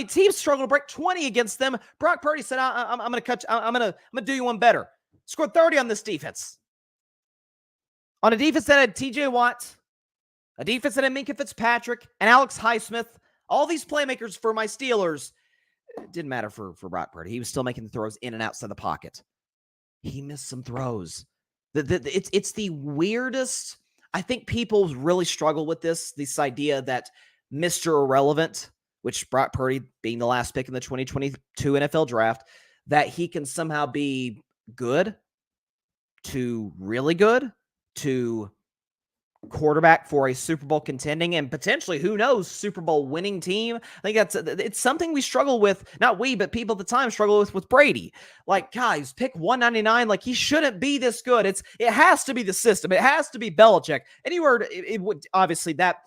Teams struggle to break 20 against them. Brock Purdy said, I'm going to cut. I'm going to do you one better. Scored 30 on this defense. On a defense that had T.J. Watt, a defense that had Minkah Fitzpatrick and Alex Highsmith, all these playmakers for my Steelers. It didn't matter for Brock Purdy. He was still making the throws in and outside the pocket. He missed some throws. It's the weirdest. I think people really struggle with this idea that Mr. Irrelevant, which Brock Purdy being the last pick in the 2022 NFL draft, that he can somehow be good to really good to quarterback for a Super Bowl contending and potentially, who knows, Super Bowl winning team. I think it's something we struggle with, not we, but people at the time struggle with Brady. Like, guys, pick 199, like he shouldn't be this good. It has to be the system. It has to be Belichick. And you heard it would obviously that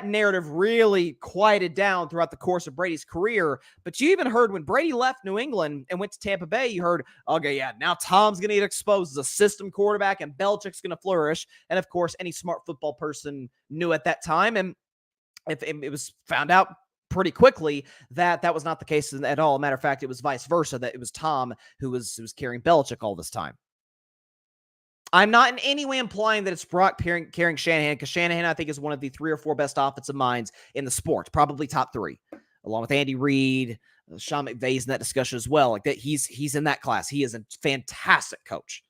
narrative really quieted down throughout the course of Brady's career. But you even heard when Brady left New England and went to Tampa Bay, you heard, okay, yeah, now Tom's going to get exposed as a system quarterback and Belichick's going to flourish. And of course, any smart football person knew at that time. And if it was found out pretty quickly that was not the case at all. Matter of fact, it was vice versa, that it was Tom who was carrying Belichick all this time. I'm not in any way implying that it's Brock carrying Shanahan, because Shanahan, I think, is one of the 3 or 4 best offensive minds in the sport, probably top 3, along with Andy Reid, Sean McVay's in that discussion as well. Like that, he's in that class. He is a fantastic coach.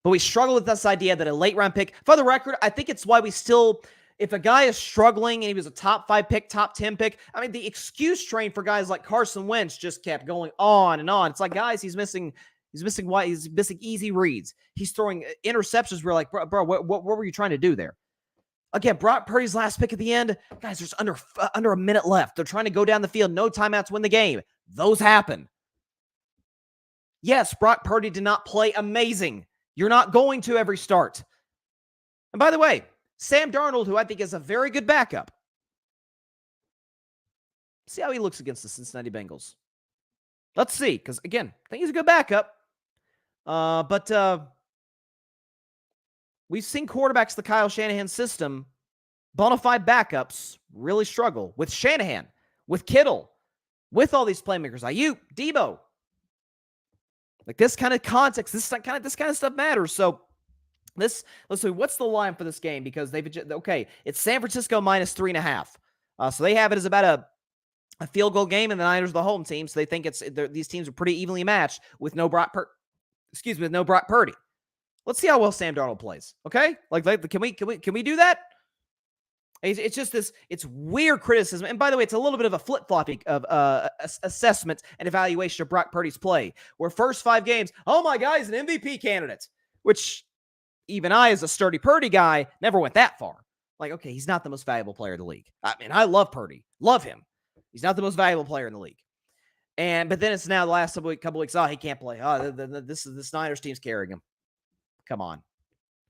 But we struggle with this idea that a late round pick, for the record, I think it's why we still, if a guy is struggling and he was a top 5 pick, top 10 pick, the excuse train for guys like Carson Wentz just kept going on and on. It's like, guys, he's missing easy reads. He's throwing interceptions. We're like, bro, what were you trying to do there? Again, Brock Purdy's last pick at the end. Guys, there's under a minute left. They're trying to go down the field. No timeouts, win the game. Those happen. Yes, Brock Purdy did not play amazing. You're not going to every start. And by the way, Sam Darnold, who I think is a very good backup. See how he looks against the Cincinnati Bengals. Let's see, because again, I think he's a good backup. But we've seen quarterbacks the Kyle Shanahan system, bona fide backups, really struggle with Shanahan, with Kittle, with all these playmakers, Ayuk, Debo. Like this kind of context, this kind of stuff matters. So let's see, what's the line for this game? Because it's San Francisco minus 3.5. So they have it as about a field goal game, and the Niners are the home team, so they think these teams are pretty evenly matched with no Brock Purdy. Let's see how well Sam Darnold plays. Okay, can we do that? It's just it's weird criticism, and by the way, it's a little bit of a flip-flopping of assessment and evaluation of Brock Purdy's play. Where first 5 games, oh my God, he's an MVP candidate, which even I, as a sturdy Purdy guy, never went that far. Like, okay, he's not the most valuable player in the league. I love Purdy, love him. He's not the most valuable player in the league. But then it's now the last couple weeks, he can't play. This Niners team's carrying him. Come on.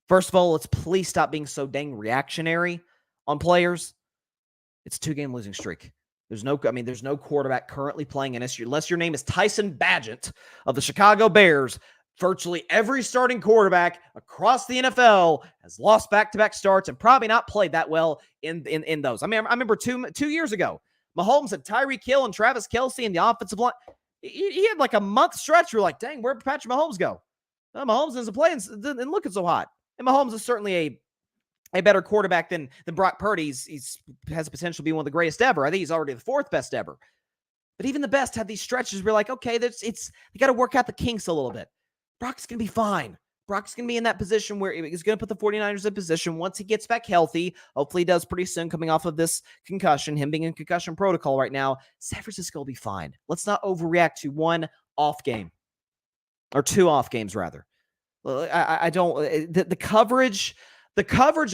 First of all, let's please stop being so dang reactionary on players. It's a 2-game losing streak. There's no quarterback currently playing unless your name is Tyson Bagent of the Chicago Bears. Virtually every starting quarterback across the NFL has lost back-to-back starts and probably not played that well in those. I remember 2 years ago, Mahomes had Tyreek Hill and Travis Kelce in the offensive line. He had like a month stretch. We're like, dang, where'd Patrick Mahomes go? Well, Mahomes doesn't play and looking so hot. And Mahomes is certainly a better quarterback than Brock Purdy. He's has the potential to be one of the greatest ever. I think he's already the 4th best ever. But even the best have these stretches where like, okay, they got to work out the kinks a little bit. Brock's going to be fine. Brock's going to be in that position where he's going to put the 49ers in position once he gets back healthy. Hopefully he does pretty soon coming off of this concussion, him being in concussion protocol right now. San Francisco will be fine. Let's not overreact to one off game. or 2 off games rather. I don't the coverage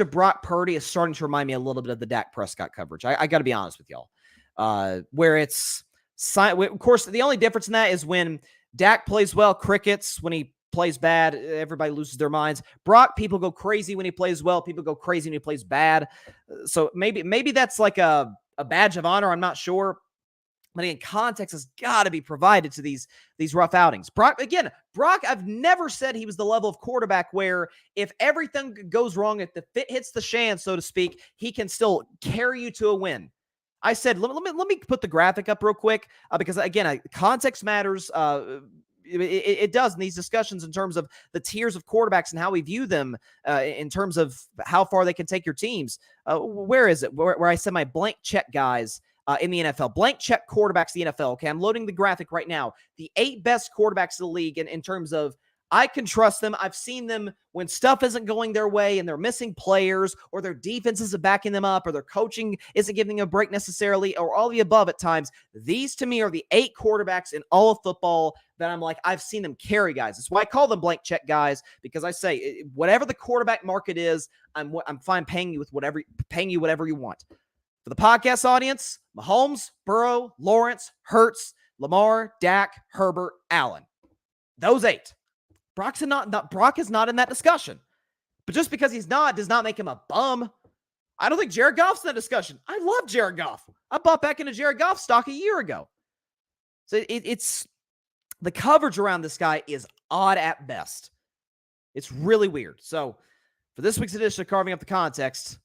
of Brock Purdy is starting to remind me a little bit of the Dak Prescott coverage. I got to be honest with y'all, where it's of course the only difference in that is when Dak plays well, crickets. When he plays bad, everybody loses their minds. Brock, people go crazy when he plays well. People go crazy when he plays bad. So maybe that's like a badge of honor. I'm not sure. But again, context has got to be provided to these rough outings. Brock, I've never said he was the level of quarterback where if everything goes wrong, if the fit hits the shan, so to speak, he can still carry you to a win. I said, let me put the graphic up real quick because, again, context matters. It does in these discussions in terms of the tiers of quarterbacks and how we view them in terms of how far they can take your teams. Where is it? Where I said my blank check guys in the NFL. Blank check quarterbacks in the NFL. Okay, I'm loading the graphic right now. The 8 best quarterbacks in the league in terms of I can trust them. I've seen them when stuff isn't going their way and they're missing players or their defense isn't backing them up or their coaching isn't giving them a break necessarily or all the above at times. These to me are the 8 quarterbacks in all of football that I'm like, I've seen them carry guys. That's why I call them blank check guys, because I say whatever the quarterback market is, I'm fine paying you whatever you want. For the podcast audience, Mahomes, Burrow, Lawrence, Hurts, Lamar, Dak, Herbert, Allen. Those 8. Brock is not in that discussion. But just because he's not does not make him a bum. I don't think Jared Goff's in that discussion. I love Jared Goff. I bought back into Jared Goff stock a year ago. So it's the coverage around this guy is odd at best. It's really weird. So for this week's edition of Carving Up the Context,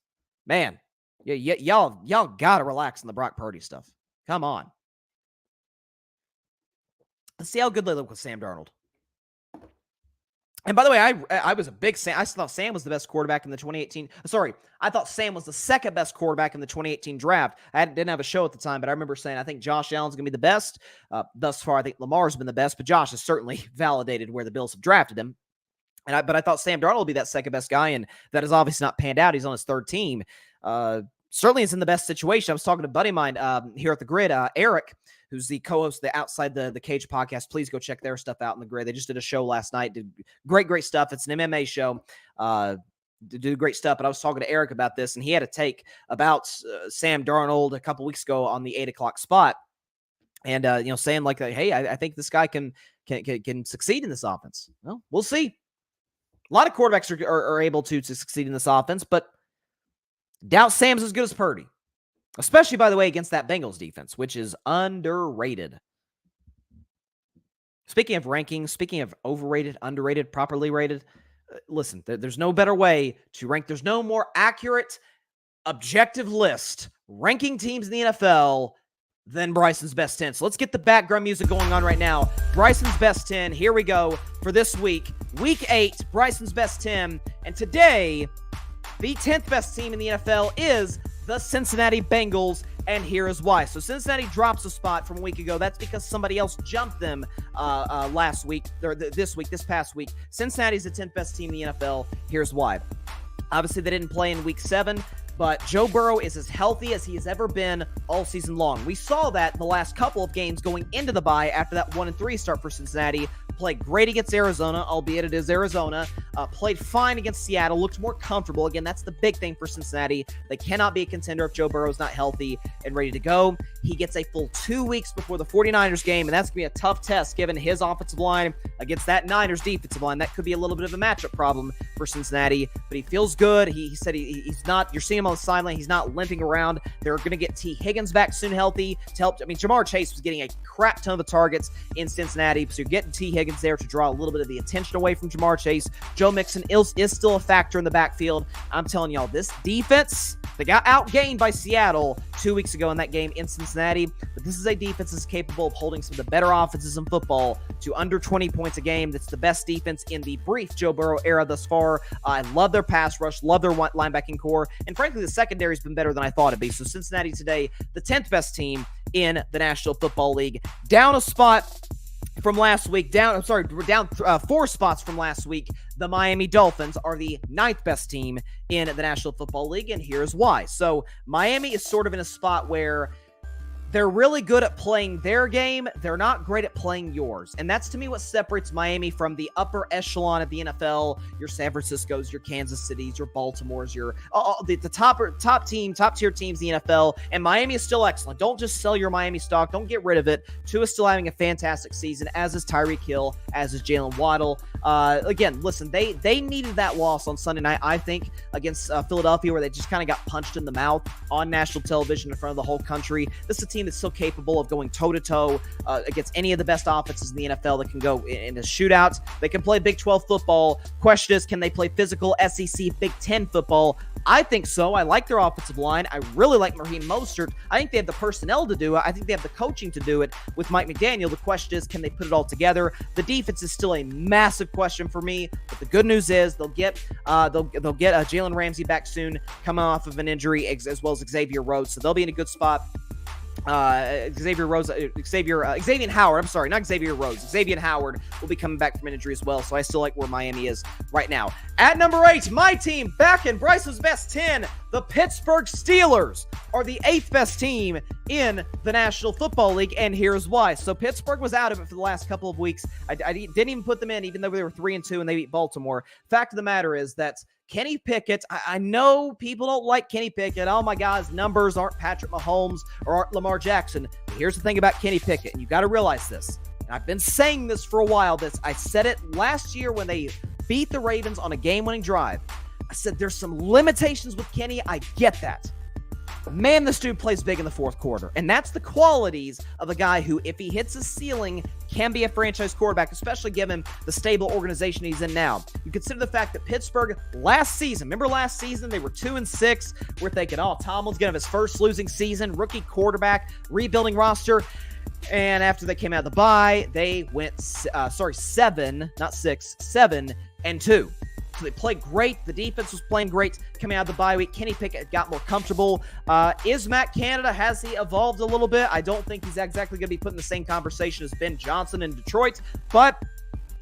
man, y'all got to relax on the Brock Purdy stuff. Come on. Let's see how good they look with Sam Darnold. And by the way, I was a big Sam. I thought Sam was the best quarterback in the 2018. Sorry, I thought Sam was the second best quarterback in the 2018 draft. I didn't have a show at the time, but I remember saying I think Josh Allen's going to be the best. Thus far, I think Lamar's been the best, but Josh has certainly validated where the Bills have drafted him. But I thought Sam Darnold would be that second best guy, and that has obviously not panned out. He's on his 3rd team. Certainly is in the best situation. I was talking to a buddy of mine here at the Grid, Eric, who's the co-host of the Outside the Cage podcast. Please go check their stuff out in the Grid. They just did a show last night. Did great stuff. It's an MMA show. Do great stuff. But I was talking to Eric about this, and he had a take about Sam Darnold a couple weeks ago on the 8 o'clock spot. And, saying like, hey, I think this guy can succeed in this offense. Well, we'll see. A lot of quarterbacks are able to succeed in this offense, but doubt Sam's as good as Purdy. Especially, by the way, against that Bengals defense, which is underrated. Speaking of rankings, speaking of overrated, underrated, properly rated, listen, there's no better way to rank. There's no more accurate, objective list ranking teams in the NFL than Bryson's best 10. So let's get the background music going on right now. Bryson's best 10. Here we go for this week. Week 8, Bryson's best 10. And today, the 10th best team in the NFL is the Cincinnati Bengals, and here is why. So Cincinnati drops a spot from a week ago. That's because somebody else jumped them last week, or this past week. Cincinnati's the 10th best team in the NFL. Here's why. Obviously, they didn't play in week 7, but Joe Burrow is as healthy as he has ever been all season long. We saw that in the last couple of games going into the bye after that 1-3 start for Cincinnati. Played great against Arizona, albeit it is Arizona. Played fine against Seattle, looked more comfortable. Again, that's the big thing for Cincinnati. They cannot be a contender if Joe Burrow's not healthy and ready to go. He gets a full 2 weeks before the 49ers game, and that's going to be a tough test given his offensive line against that Niners defensive line. That could be a little bit of a matchup problem for Cincinnati, but he feels good. He said he's not, you're seeing him on the sideline, he's not limping around. They're going to get T. Higgins back soon healthy to help. I mean, Jamar Chase was getting a crap ton of the targets in Cincinnati, so you're getting T. Higgins there to draw a little bit of the attention away from Jamar Chase. Joe Mixon is still a factor in the backfield. I'm telling y'all, this defense, they got outgained by Seattle 2 weeks ago in that game in Cincinnati, but this is a defense that's capable of holding some of the better offenses in football to under 20 points a game. That's the best defense in the brief Joe Burrow era thus far. I love their pass rush, love their linebacking core, and frankly, the secondary's been better than I thought it'd be. So Cincinnati today, the 10th best team in the National Football League. Down a spot from last week, down 4 spots from last week. The Miami Dolphins are the 9th best team in the National Football League, and here's why. So Miami is sort of in a spot where They're really good at playing their game. They're not great at playing yours. And that's, to me, what separates Miami from the upper echelon of the NFL. Your San Franciscos, your Kansas Cities, your Baltimores, your the top tier teams in the NFL. And Miami is still excellent. Don't just sell your Miami stock. Don't get rid of it. Tua's still having a fantastic season, as is Tyreek Hill, as is Jalen Waddle. Again, listen, they needed that loss on Sunday night, I think, against Philadelphia, where they just kind of got punched in the mouth on national television in front of the whole country. This is a team that's still capable of going toe-to-toe against any of the best offenses in the NFL that can go in a shootout. They can play Big 12 football. Question is, can they play physical SEC Big 10 football? I think so. I like their offensive line. I really like Raheem Mostert. I think they have the personnel to do it. I think they have the coaching to do it with Mike McDaniel. The question is, can they put it all together? The defense is still a massive question for me, but the good news is they'll get Jalen Ramsey back soon, coming off of an injury, as well as Xavier Rhodes, so they'll be in a good spot. Xavier Howard, I'm sorry, not Xavier Rhodes. Xavier Howard will be coming back from an injury as well, so I still like where Miami is right now. At number 8, my team, back in Bryson's best 10, the Pittsburgh Steelers are the 8th best team in the National Football League, and here's why. So Pittsburgh was out of it for the last couple of weeks. I didn't even put them in, even though they were 3-2 and they beat Baltimore. Fact of the matter is that Kenny Pickett, I know people don't like Kenny Pickett. Oh my God, his numbers aren't Patrick Mahomes or aren't Lamar Jackson. But here's the thing about Kenny Pickett, and you got to realize this. And I've been saying this for a while. I said it last year when they beat the Ravens on a game-winning drive. I said there's some limitations with Kenny. I get that. Man, this dude plays big in the fourth quarter. And that's the qualities of a guy who, if he hits his ceiling, can be a franchise quarterback, especially given the stable organization he's in now. You consider the fact that Pittsburgh last season, they were 2-6. We're thinking, Tomlin's going to have his first losing season, rookie quarterback, rebuilding roster. And after they came out of the bye, they went, 7-2. So they played great. The defense was playing great coming out of the bye week. Kenny Pickett got more comfortable. Is Matt Canada, has he evolved a little bit? I don't think he's exactly going to be put in the same conversation as Ben Johnson in Detroit, but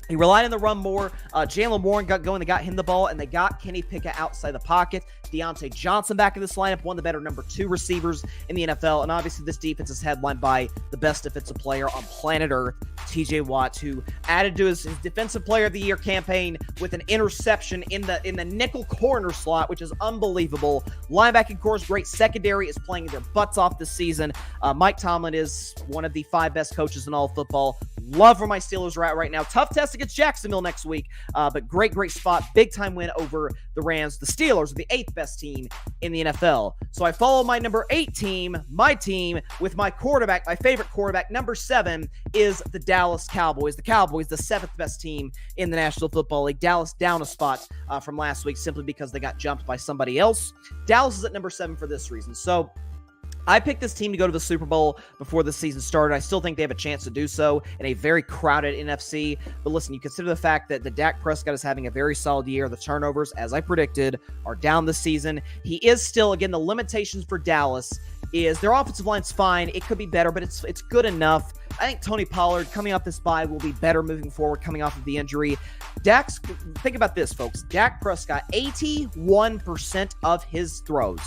he relied on the run more. Jalen Warren got going. They got him the ball, and they got Kenny Pickett outside the pocket. Deontay Johnson back in this lineup, one of the better number 2 receivers in the NFL. And obviously this defense is headlined by the best defensive player on planet Earth, TJ Watt, who added to his Defensive Player of the Year campaign with an interception in the nickel corner slot, which is unbelievable. Linebacking core is great. Secondary is playing their butts off this season. Mike Tomlin is one of the 5 best coaches in all of football. Love where my Steelers are at right now. Tough test against Jacksonville next week, but great spot. Big time win over the Rams. The Steelers are the 8th best team in the NFL. So I follow my number 8 team, my team, with my quarterback, my favorite quarterback. Number 7 is the Dallas Cowboys. The Cowboys, the 7th best team in the National Football League. Dallas down a spot from last week simply because they got jumped by somebody else. Dallas is at number 7 for this reason. So I picked this team to go to the Super Bowl before the season started. I still think they have a chance to do so in a very crowded NFC. But listen, you consider the fact that the Dak Prescott is having a very solid year. The turnovers, as I predicted, are down this season. He is still, again, the limitations for Dallas is their offensive line's fine. It could be better, but it's good enough. I think Tony Pollard, coming off this bye, will be better moving forward, coming off of the injury. Think about this, folks. Dak Prescott, 81% of his throws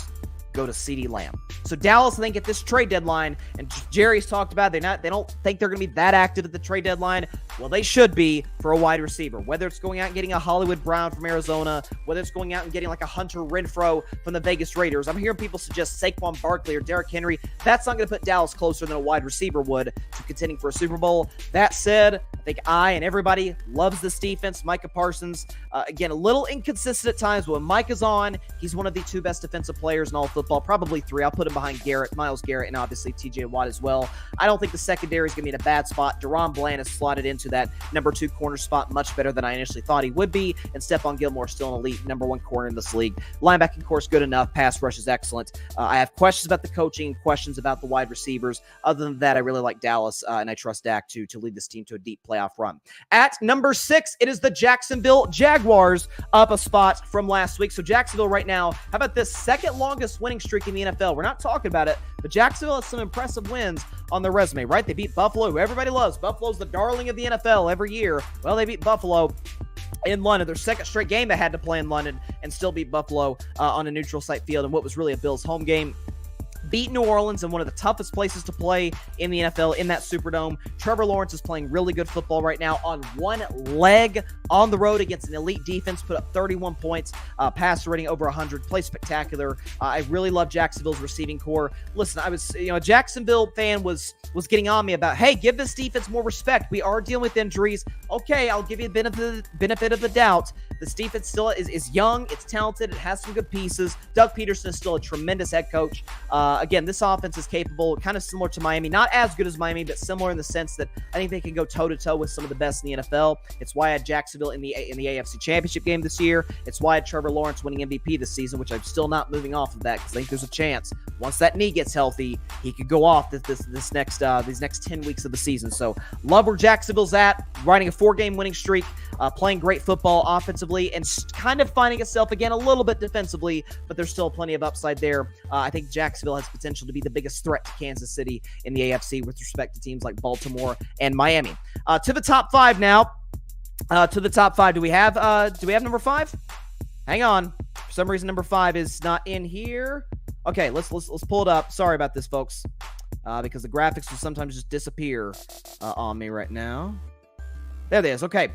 go to CeeDee Lamb. So Dallas, I think, at this trade deadline, and Jerry's talked about, they don't think they're going to be that active at the trade deadline. Well, they should be for a wide receiver, whether it's going out and getting a Hollywood Brown from Arizona, whether it's going out and getting like a Hunter Renfrow from the Vegas Raiders. I'm hearing people suggest Saquon Barkley or Derrick Henry. That's not going to put Dallas closer than a wide receiver would to contending for a Super Bowl. That said, I think I and everybody loves this defense. Micah Parsons, again, a little inconsistent at times, but when Micah's on, he's one of the 2 best defensive players in all football, probably 3. I'll put him behind Myles Garrett, and obviously TJ Watt as well. I don't think the secondary is going to be in a bad spot. Deron Bland has slotted into that number 2 corner spot much better than I initially thought he would be, and Stephon Gilmore still an elite number 1 corner in this league. Linebacking course good enough. Pass rush is excellent. I have questions about the coaching, questions about the wide receivers. Other than that, I really like Dallas, and I trust Dak to lead this team to a deep playoff run. At number 6, it is the Jacksonville Jaguars, up a spot from last week. So Jacksonville right now, how about this, 2nd longest winning streak in the NFL? We're not talking about it, but Jacksonville has some impressive wins on their resume, right? They beat Buffalo, who everybody loves. Buffalo's the darling of the NFL every year. Well, they beat Buffalo in London. Their 2nd straight game they had to play in London and still beat Buffalo on a neutral site field in what was really a Bills home game. beat New Orleans in one of the toughest places to play in the NFL in that Superdome. Trevor Lawrence is playing really good football right now on one leg on the road against an elite defense, put up 31 points, passer rating over 100, play spectacular. I really love Jacksonville's receiving core. Listen, I was, a Jacksonville fan was getting on me about, hey, give this defense more respect. We are dealing with injuries. Okay, I'll give you the benefit of the doubt. This defense still is young, it's talented, it has some good pieces. Doug Peterson is still a tremendous head coach. Again, this offense is capable, kind of similar to Miami. Not as good as Miami, but similar in the sense that I think they can go toe-to-toe with some of the best in the NFL. It's why I had Jacksonville in the AFC Championship game this year. It's why I had Trevor Lawrence winning MVP this season, which I'm still not moving off of that because I think there's a chance once that knee gets healthy, he could go off these next 10 weeks of the season. So love where Jacksonville's at, riding a 4-game winning streak, playing great football offensively, and kind of finding itself again a little bit defensively, but there's still plenty of upside there. I think Jacksonville has potential to be the biggest threat to Kansas City in the AFC with respect to teams like Baltimore and Miami. To the top 5 now. To the top 5. Do we have number 5? Hang on. For some reason, number 5 is not in here. Okay, let's pull it up. Sorry about this, folks, because the graphics will sometimes just disappear on me right now. There it is. Okay.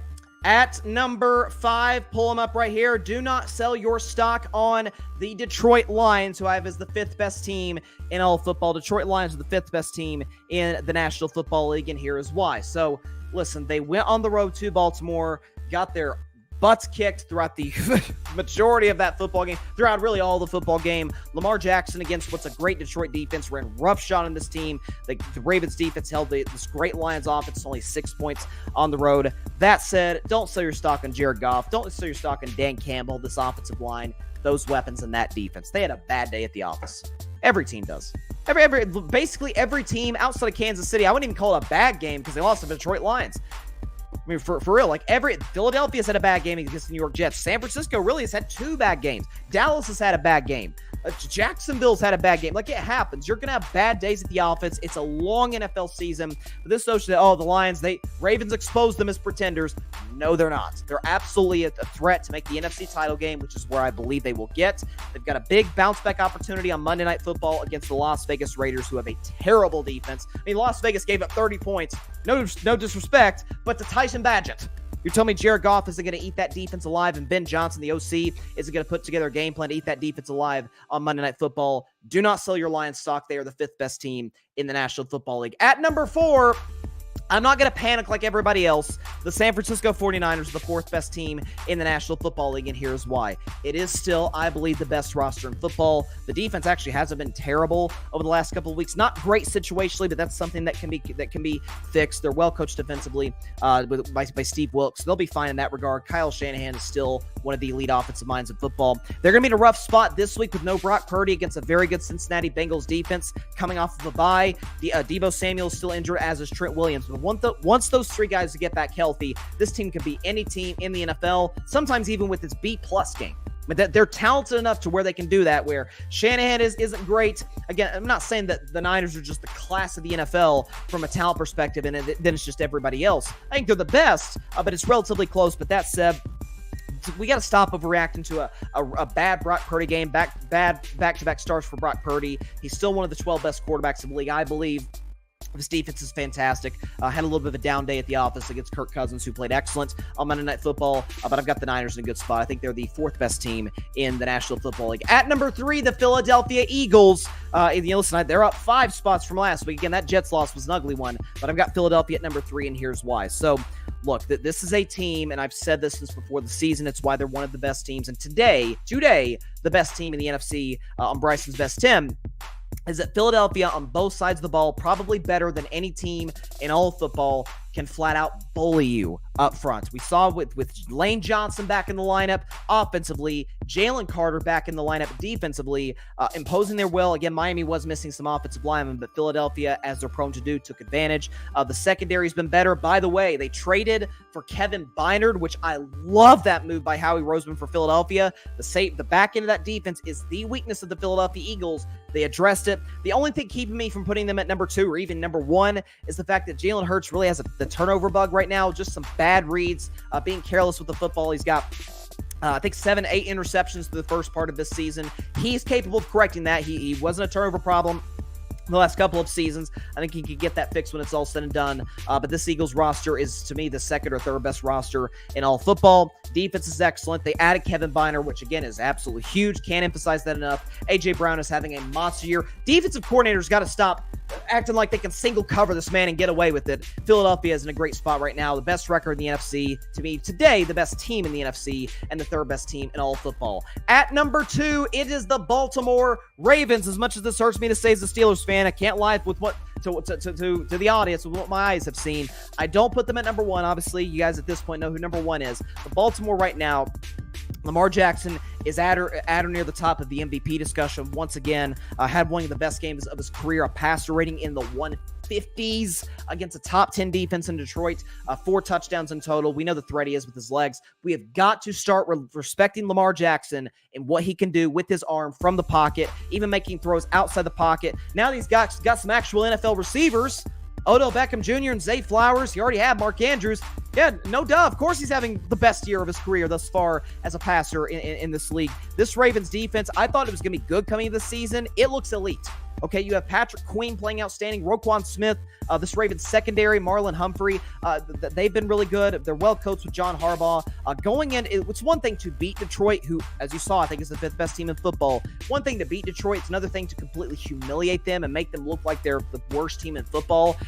At number 5, pull them up right here. Do not sell your stock on the Detroit Lions, who I have as the 5th best team in all football. Detroit Lions are the 5th best team in the National Football League, and here is why. So, listen, they went on the road to Baltimore, got their butts kicked throughout the majority of that football game, throughout really all the football game. Lamar Jackson against what's a great Detroit defense ran roughshod on this team. The Ravens defense held this great Lions offense only 6 points on the road. That said, don't sell your stock on Jared Goff. Don't sell your stock on Dan Campbell, this offensive line, those weapons, and that defense. They had a bad day at the office. Every team does. Basically every team outside of Kansas City. I wouldn't even call it a bad game because they lost to the Detroit Lions. I mean, for real, like Philadelphia's had a bad game against the New York Jets. San Francisco really has had 2 bad games. Dallas has had a bad game. Jacksonville's had a bad game. Like, it happens. You're going to have bad days at the offense. It's a long NFL season. But this notion that, the Lions, Ravens exposed them as pretenders. No, they're not. They're absolutely a threat to make the NFC title game, which is where I believe they will get. They've got a big bounce-back opportunity on Monday Night Football against the Las Vegas Raiders, who have a terrible defense. I mean, Las Vegas gave up 30 points. No disrespect, but to Tyson Bagent. You're telling me Jared Goff isn't going to eat that defense alive, and Ben Johnson, the OC, isn't going to put together a game plan to eat that defense alive on Monday Night Football? Do not sell your Lions stock. They are the 5th best team in the National Football League. At number 4, I'm not going to panic like everybody else. The San Francisco 49ers are the 4th best team in the National Football League, and here's why. It is still, I believe, the best roster in football. The defense actually hasn't been terrible over the last couple of weeks. Not great situationally, but that's something that can be fixed. They're well coached defensively by Steve Wilkes. They'll be fine in that regard. Kyle Shanahan is still one of the elite offensive minds in football. They're going to be in a rough spot this week with no Brock Purdy against a very good Cincinnati Bengals defense coming off of a bye. Deebo Samuel is still injured, as is Trent Williams. But once those 3 guys get back healthy, this team can be any team in the NFL, sometimes even with its B-plus game. But they're talented enough to where they can do that, where Shanahan isn't great. Again, I'm not saying that the Niners are just the class of the NFL from a talent perspective, and then it's just everybody else. I think they're the best, but it's relatively close. But that said, we got to stop overreacting to a bad Brock Purdy game, back-to-back starts for Brock Purdy. He's still one of the 12 best quarterbacks in the league, I believe. This defense is fantastic. Had a little bit of a down day at the office against Kirk Cousins, who played excellent on Monday Night Football, but I've got the Niners in a good spot. I think they're the 4th best team in the National Football League. At number 3, the Philadelphia Eagles. Listen, they're up 5 spots from last week. Again, that Jets loss was an ugly one, but I've got Philadelphia at number 3, and here's why. So, look, this is a team, and I've said this since before the season. It's why they're one of the best teams. And today, the best team in the NFC on Bryson's Best 10 is that Philadelphia on both sides of the ball, probably better than any team in all of football, can flat out bully you up front. We saw with Lane Johnson back in the lineup offensively, Jalen Carter back in the lineup defensively, imposing their will. Again, Miami was missing some offensive linemen, but Philadelphia, as they're prone to do, took advantage. The secondary's been better. By the way, they traded for Kevin Bynard, which I love that move by Howie Roseman for Philadelphia. The back end of that defense is the weakness of the Philadelphia Eagles. They addressed it. The only thing keeping me from putting them at number 2 or even number 1 is the fact that Jalen Hurts really has the turnover bug right now. Just some bad reads, being careless with the football. He's got I think 7, 8 interceptions through the first part of this season. He's capable of correcting that. He wasn't a turnover problem the last couple of seasons. I think he could get that fixed when it's all said and done. But this Eagles roster is, to me, the second or third best roster in all football. Defense is excellent. They added Kevin Biner, which, again, is absolutely huge. Can't emphasize that enough. A.J. Brown is having a monster year. Defensive coordinators got to stop acting like they can single cover this man and get away with it. Philadelphia is in a great spot right now. The best record in the NFC. To me, today, the best team in the NFC and the third best team in all football. At number 2, it is the Baltimore Ravens. As much as this hurts me to say as a Steelers fan, I can't lie with what to the audience with what my eyes have seen. I don't put them at number 1. Obviously, you guys at this point know who number 1 is. But Baltimore right now, Lamar Jackson is at or near the top of the MVP discussion. Once again, had one of the best games of his career, a passer rating in the 150s against a top 10 defense in Detroit. 4 touchdowns in total. We know the threat he is with his legs. We have got to start respecting Lamar Jackson and what he can do with his arm from the pocket, even making throws outside the pocket. Now that he's got some actual NFL receivers, Odell Beckham Jr. and Zay Flowers. He already had Mark Andrews. Yeah, no duh. Of course he's having the best year of his career thus far as a passer in this league. This Ravens defense, I thought it was going to be good coming into the season. It looks elite. Okay, you have Patrick Queen playing outstanding, Roquan Smith, this Ravens secondary, Marlon Humphrey. They've been really good. They're well coached with John Harbaugh. Going in, it's one thing to beat Detroit, who, as you saw, I think is the 5th best team in football. One thing to beat Detroit. It's another thing to completely humiliate them and make them look like they're the worst team in football.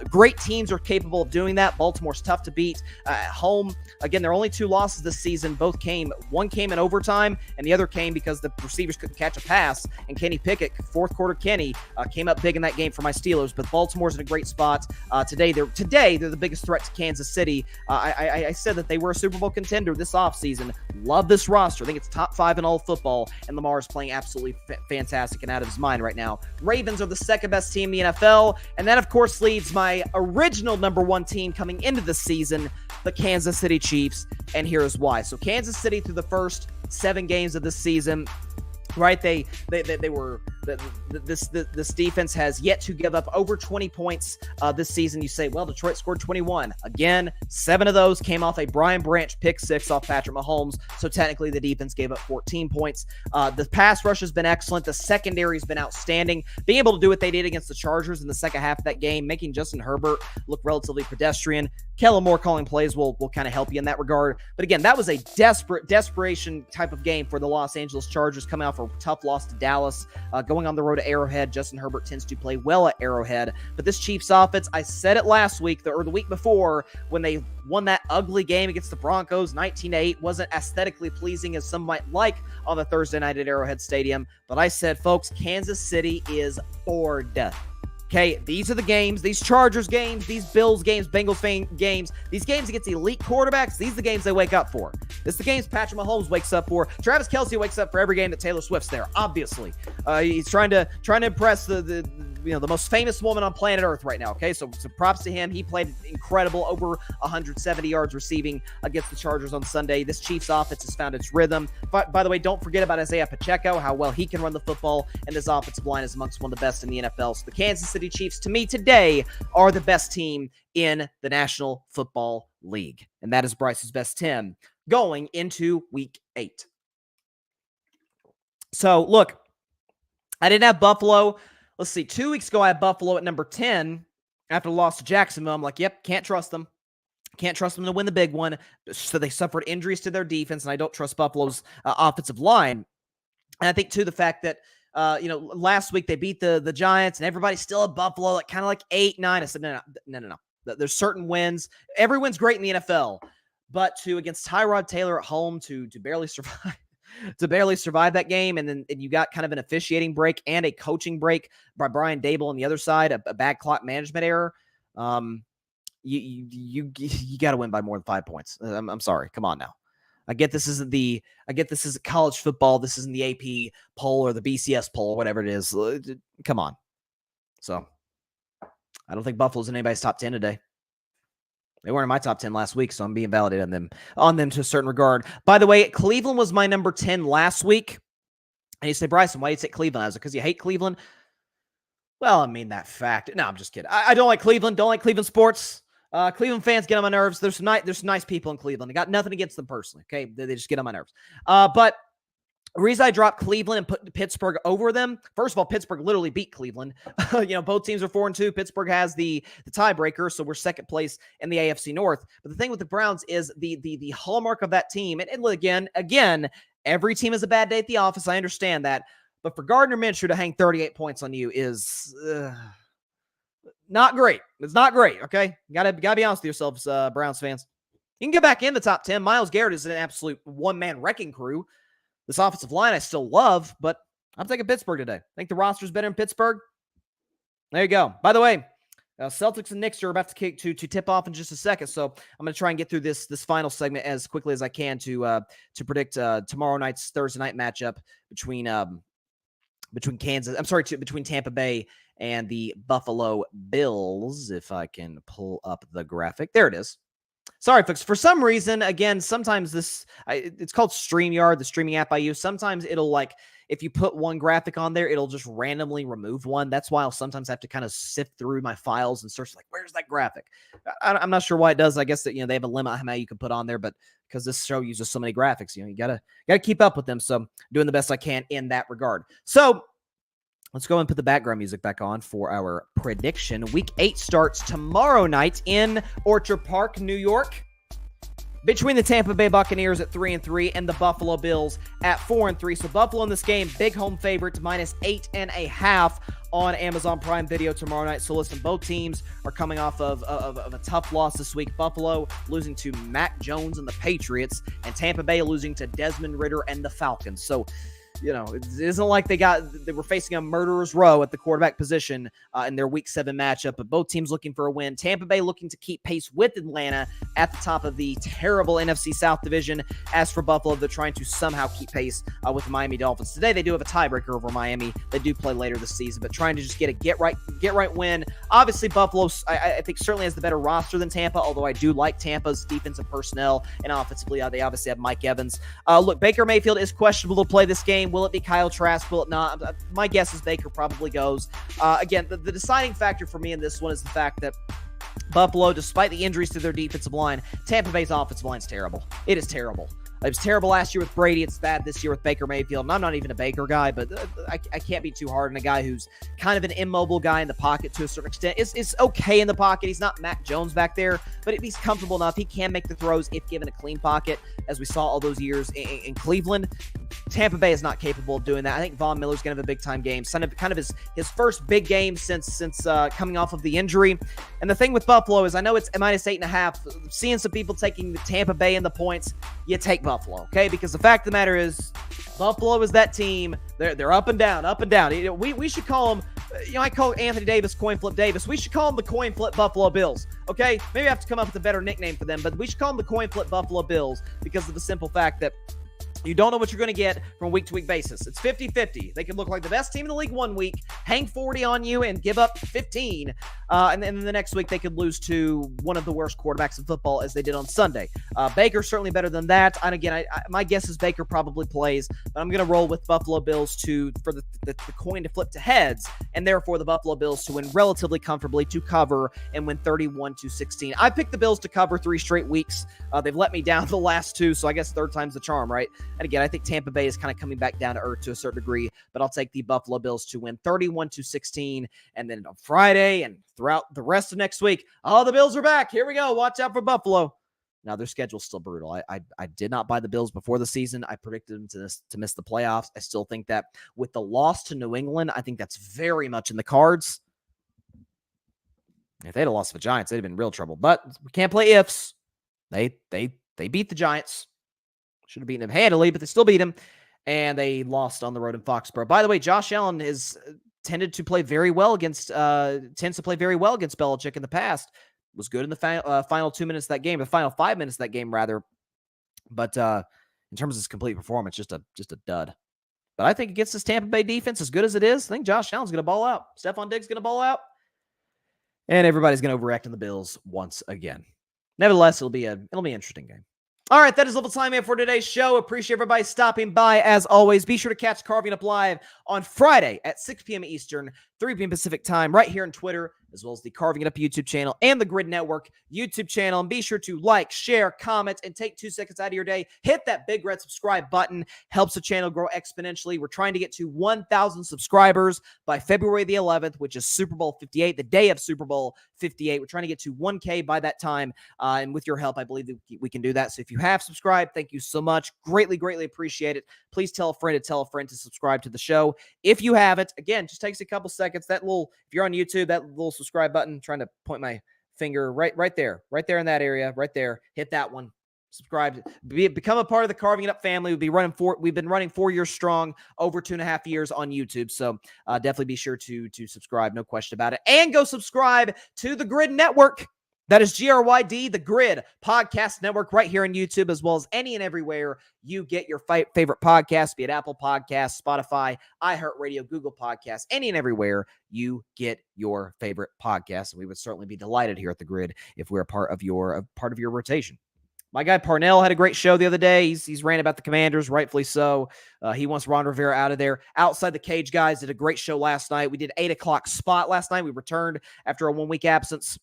Great teams are capable of doing that. Baltimore's tough to beat. At home, again, their only 2 losses this season. One came in overtime, and the other came because the receivers couldn't catch a pass. And Kenny Pickett, fourth quarter Kenny, came up big in that game for my Steelers. But Baltimore's in a great spot. Today they're the biggest threat to Kansas City. I said that they were a Super Bowl contender this offseason. Love this roster. I think it's top 5 in all football, and Lamar is playing absolutely fantastic and out of his mind right now. Ravens are the second best team in the NFL, and that, of course, leads my original number 1 team coming into the season, the Kansas City Chiefs, and here is why. So Kansas City through the first 7 games of the season, right? They were this defense has yet to give up over 20 points this season. You say, well, Detroit scored 21. Again, 7 of those came off a Brian Branch pick 6 off Patrick Mahomes. So technically the defense gave up 14 points. The pass rush has been excellent. The secondary has been outstanding. Being able to do what they did against the Chargers in the second half of that game, making Justin Herbert look relatively pedestrian. Kellen Moore calling plays will kind of help you in that regard. But again, that was a desperation type of game for the Los Angeles Chargers, coming out for a tough loss to Dallas. Going on the road to Arrowhead, Justin Herbert tends to play well at Arrowhead. But this Chiefs offense, I said it last week or the week before when they won that ugly game against the Broncos, 19-8, wasn't aesthetically pleasing as some might like on the Thursday night at Arrowhead Stadium. But I said, folks, Kansas City is bored. Okay, these are the games, these Chargers games, these Bills games, Bengals games, these games against elite quarterbacks, these are the games they wake up for. This is the games Patrick Mahomes wakes up for. Travis Kelce wakes up for every game that Taylor Swift's there, obviously. He's trying to impress the most famous woman on planet Earth right now, okay? So props to him. He played incredible, over 170 yards receiving against the Chargers on Sunday. This Chiefs offense has found its rhythm. But, by the way, don't forget about Isaiah Pacheco, how well he can run the football, and this offensive line is amongst one of the best in the NFL. So the Kansas City Chiefs, to me today, are the best team in the National Football League. And that is Bryce's best 10 going into Week 8. So, look, I didn't have Buffalo. Let's see, 2 weeks ago, I had Buffalo at number 10 after the loss to Jacksonville. I'm like, yep, can't trust them. Can't trust them to win the big one. So they suffered injuries to their defense, and I don't trust Buffalo's offensive line. And I think, too, the fact that, last week they beat the Giants, and everybody's still at Buffalo, like kind of like 8-9. I said, no. There's certain wins. Every win's great in the NFL. But against Tyrod Taylor at home to barely survive. To barely survive that game, and you got kind of an officiating break and a coaching break by Brian Dable on the other side, a bad clock management error. You got to win by more than 5 points. I'm sorry. Come on now. I get this isn't college football. This isn't the AP poll or the BCS poll, whatever it is. Come on. So I don't think Buffalo's in anybody's top 10 today. They weren't in my top 10 last week, so I'm being validated on them to a certain regard. By the way, Cleveland was my number 10 last week. And you say, Bryson, why do you take Cleveland? I was like, because you hate Cleveland? Well, I mean that fact. No, I'm just kidding. I don't like Cleveland. Don't like Cleveland sports. Cleveland fans get on my nerves. There's some nice people in Cleveland. I got nothing against them personally. Okay, they just get on my nerves. But the reason I dropped Cleveland and put Pittsburgh over them, first of all, Pittsburgh literally beat Cleveland. Both teams are 4-2. Pittsburgh has the tiebreaker, so we're second place in the AFC North. But the thing with the Browns is the hallmark of that team, and again, every team has a bad day at the office. I understand that. But for Gardner Minshew to hang 38 points on you is not great. It's not great, okay? You gotta be honest with yourselves, Browns fans. You can get back in the top 10. Myles Garrett is an absolute one-man wrecking crew. This offensive line I still love, but I'm taking Pittsburgh today. I think the roster's better in Pittsburgh. There you go. By the way, Celtics and Knicks are about to tip off in just a second, so I'm going to try and get through this final segment as quickly as I can to predict tomorrow night's Thursday night matchup between Tampa Bay and the Buffalo Bills. If I can pull up the graphic. There it is. Sorry, folks. For some reason, again, sometimes it's called StreamYard, the streaming app I use. Sometimes it'll, if you put one graphic on there, it'll just randomly remove one. That's why I'll sometimes have to kind of sift through my files and search, where's that graphic? I'm not sure why it does. I guess that, they have a limit on how many you can put on there, but because this show uses so many graphics, you gotta keep up with them. So I'm doing the best I can in that regard. So let's go and put the background music back on for our prediction. Week 8 starts tomorrow night in Orchard Park, New York, between the Tampa Bay Buccaneers at 3-3 and the Buffalo Bills at 4-3. So Buffalo in this game, big home favorite, -8.5 on Amazon Prime Video tomorrow night. So listen, both teams are coming off of a tough loss this week. Buffalo losing to Mac Jones and the Patriots, and Tampa Bay losing to Desmond Ridder and the Falcons. So it isn't like they were facing a murderer's row at the quarterback position in their Week 7 matchup, but both teams looking for a win. Tampa Bay looking to keep pace with Atlanta at the top of the terrible NFC South division. As for Buffalo, they're trying to somehow keep pace with the Miami Dolphins. Today, they do have a tiebreaker over Miami. They do play later this season, but trying to just get a get right win. Obviously, Buffalo, I think, certainly has the better roster than Tampa, although I do like Tampa's defensive personnel, and offensively, they obviously have Mike Evans. Look, Baker Mayfield is questionable to play this game. Will it be Kyle Trask? Will it not? My guess is Baker probably goes. Again, the deciding factor for me in this one is the fact that Buffalo, despite the injuries to their defensive line, Tampa Bay's offensive line is terrible. It is terrible. It was terrible last year with Brady. It's bad this year with Baker Mayfield. And I'm not even a Baker guy, but I can't be too hard on a guy who's kind of an immobile guy in the pocket to a certain extent. It's okay in the pocket. He's not Mac Jones back there, but if he's comfortable enough, he can make the throws if given a clean pocket, as we saw all those years in Cleveland. Tampa Bay is not capable of doing that. I think Von Miller's going to have a big-time game. Kind of his first big game since coming off of the injury. And the thing with Buffalo is I know it's -8.5. Seeing some people taking the Tampa Bay in the points, you take Buffalo, okay? Because the fact of the matter is, Buffalo is that team. They're up and down, up and down. We should call them, I call Anthony Davis Coin Flip Davis. We should call them the Coin Flip Buffalo Bills, okay? Maybe I have to come up with a better nickname for them, but we should call them the Coin Flip Buffalo Bills because of the simple fact that you don't know what you're going to get from a week-to-week basis. It's 50-50. They could look like the best team in the league one week, hang 40 on you, and give up 15. And then the next week, they could lose to one of the worst quarterbacks in football, as they did on Sunday. Baker's certainly better than that. And again, my guess is Baker probably plays, but I'm going to roll with Buffalo Bills for the coin to flip to heads, and therefore the Buffalo Bills to win relatively comfortably, to cover and win 31-16. I picked the Bills to cover 3 straight weeks. They've let me down the last 2, so I guess third time's the charm, right? And again, I think Tampa Bay is kind of coming back down to earth to a certain degree, but I'll take the Buffalo Bills to win 31-16. And then on Friday and throughout the rest of next week, the Bills are back. Here we go. Watch out for Buffalo. Now, their schedule's still brutal. I did not buy the Bills before the season. I predicted them to miss the playoffs. I still think that with the loss to New England, I think that's very much in the cards. If they'd have lost to the Giants, they'd have been in real trouble. But we can't play ifs. They beat the Giants. Should have beaten them handily, but they still beat him, and they lost on the road in Foxborough. By the way, Josh Allen tends to play very well against Belichick in the past. Was good in the final 2 minutes of that game, the final 5 minutes of that game, rather. But in terms of his complete performance, just a dud. But I think against this Tampa Bay defense, as good as it is, I think Josh Allen's going to ball out. Stephon Diggs going to ball out, and everybody's going to overreact on the Bills once again. Nevertheless, it'll be an interesting game. All right, that is all the time we have for today's show. Appreciate everybody stopping by. As always, be sure to catch Carving Up Live on Friday at 6 p.m. Eastern, 3 p.m. Pacific time, right here on Twitter, as well as the Carving It Up YouTube channel and the Grid Network YouTube channel. And be sure to like, share, comment, and take 2 seconds out of your day. Hit that big red subscribe button. Helps the channel grow exponentially. We're trying to get to 1,000 subscribers by February the 11th, which is Super Bowl 58, the day of Super Bowl 58. We're trying to get to 1K by that time. And with your help, I believe that we can do that. So if you have subscribed, thank you so much. Greatly, greatly appreciate it. Please tell a friend to subscribe to the show. If you haven't, again, just takes a couple seconds. That little, if you're on YouTube, that little subscribe button, trying to point my finger right there in that area, right there. Hit that one. Subscribe. Become a part of the Carving It Up family. We've been running 4 years strong, over 2.5 years on YouTube. So definitely be sure to subscribe. No question about it. And go subscribe to the Grid Network. That is GRYD, the Grid Podcast Network, right here on YouTube, as well as any and everywhere you get your favorite podcasts, be it Apple Podcasts, Spotify, iHeartRadio, Google Podcasts, any and everywhere you get your favorite podcasts. And we would certainly be delighted here at the Grid if we're a part of your rotation. My guy Parnell had a great show the other day. He's ranting about the Commanders, rightfully so. He wants Ron Rivera out of there. Outside the Cage guys did a great show last night. We did 8 o'clock spot last night. We returned after a 1-week absence.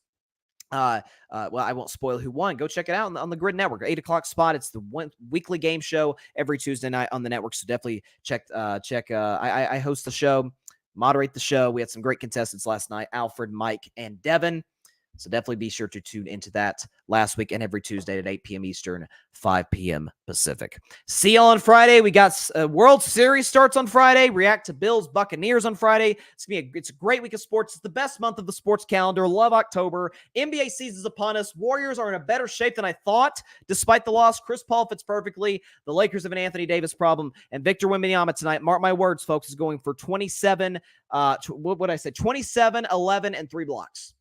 Well, I won't spoil who won. Go check it out on the Grid Network. 8 o'clock spot. It's the weekly game show every Tuesday night on the network. So definitely check. I host the show, moderate the show. We had some great contestants last night: Alfred, Mike, and Devin. So definitely be sure to tune into that last week and every Tuesday at 8 p.m. Eastern, 5 p.m. Pacific. See y'all on Friday. We got World Series starts on Friday. React to Bills Buccaneers on Friday. It's a great week of sports. It's the best month of the sports calendar. Love October. NBA season's upon us. Warriors are in a better shape than I thought, despite the loss. Chris Paul fits perfectly. The Lakers have an Anthony Davis problem, and Victor Wembanyama tonight, mark my words, folks, is going for 27, 27, 11, and 3 blocks.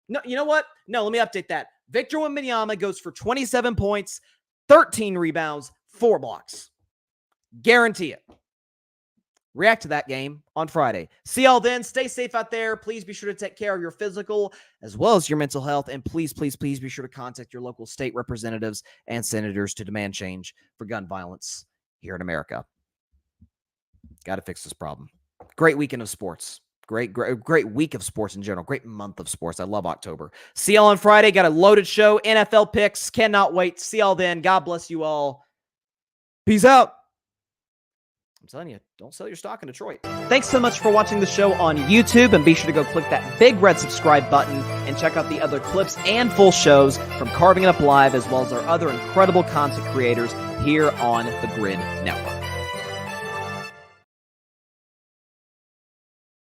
No, you know what? No, let me update that. Victor Wembanyama goes for 27 points, 13 rebounds, 4 blocks. Guarantee it. React to that game on Friday. See y'all then. Stay safe out there. Please be sure to take care of your physical as well as your mental health. And please, please, please be sure to contact your local state representatives and senators to demand change for gun violence here in America. Got to fix this problem. Great weekend of sports. Great week of sports in general. Great month of sports. I love October. See y'all on Friday. Got a loaded show. NFL picks. Cannot wait. See y'all then. God bless you all. Peace out. I'm telling you, don't sell your stock in Detroit. Thanks so much for watching the show on YouTube, and be sure to go click that big red subscribe button and check out the other clips and full shows from Carving It Up Live, as well as our other incredible content creators here on the Grid Network.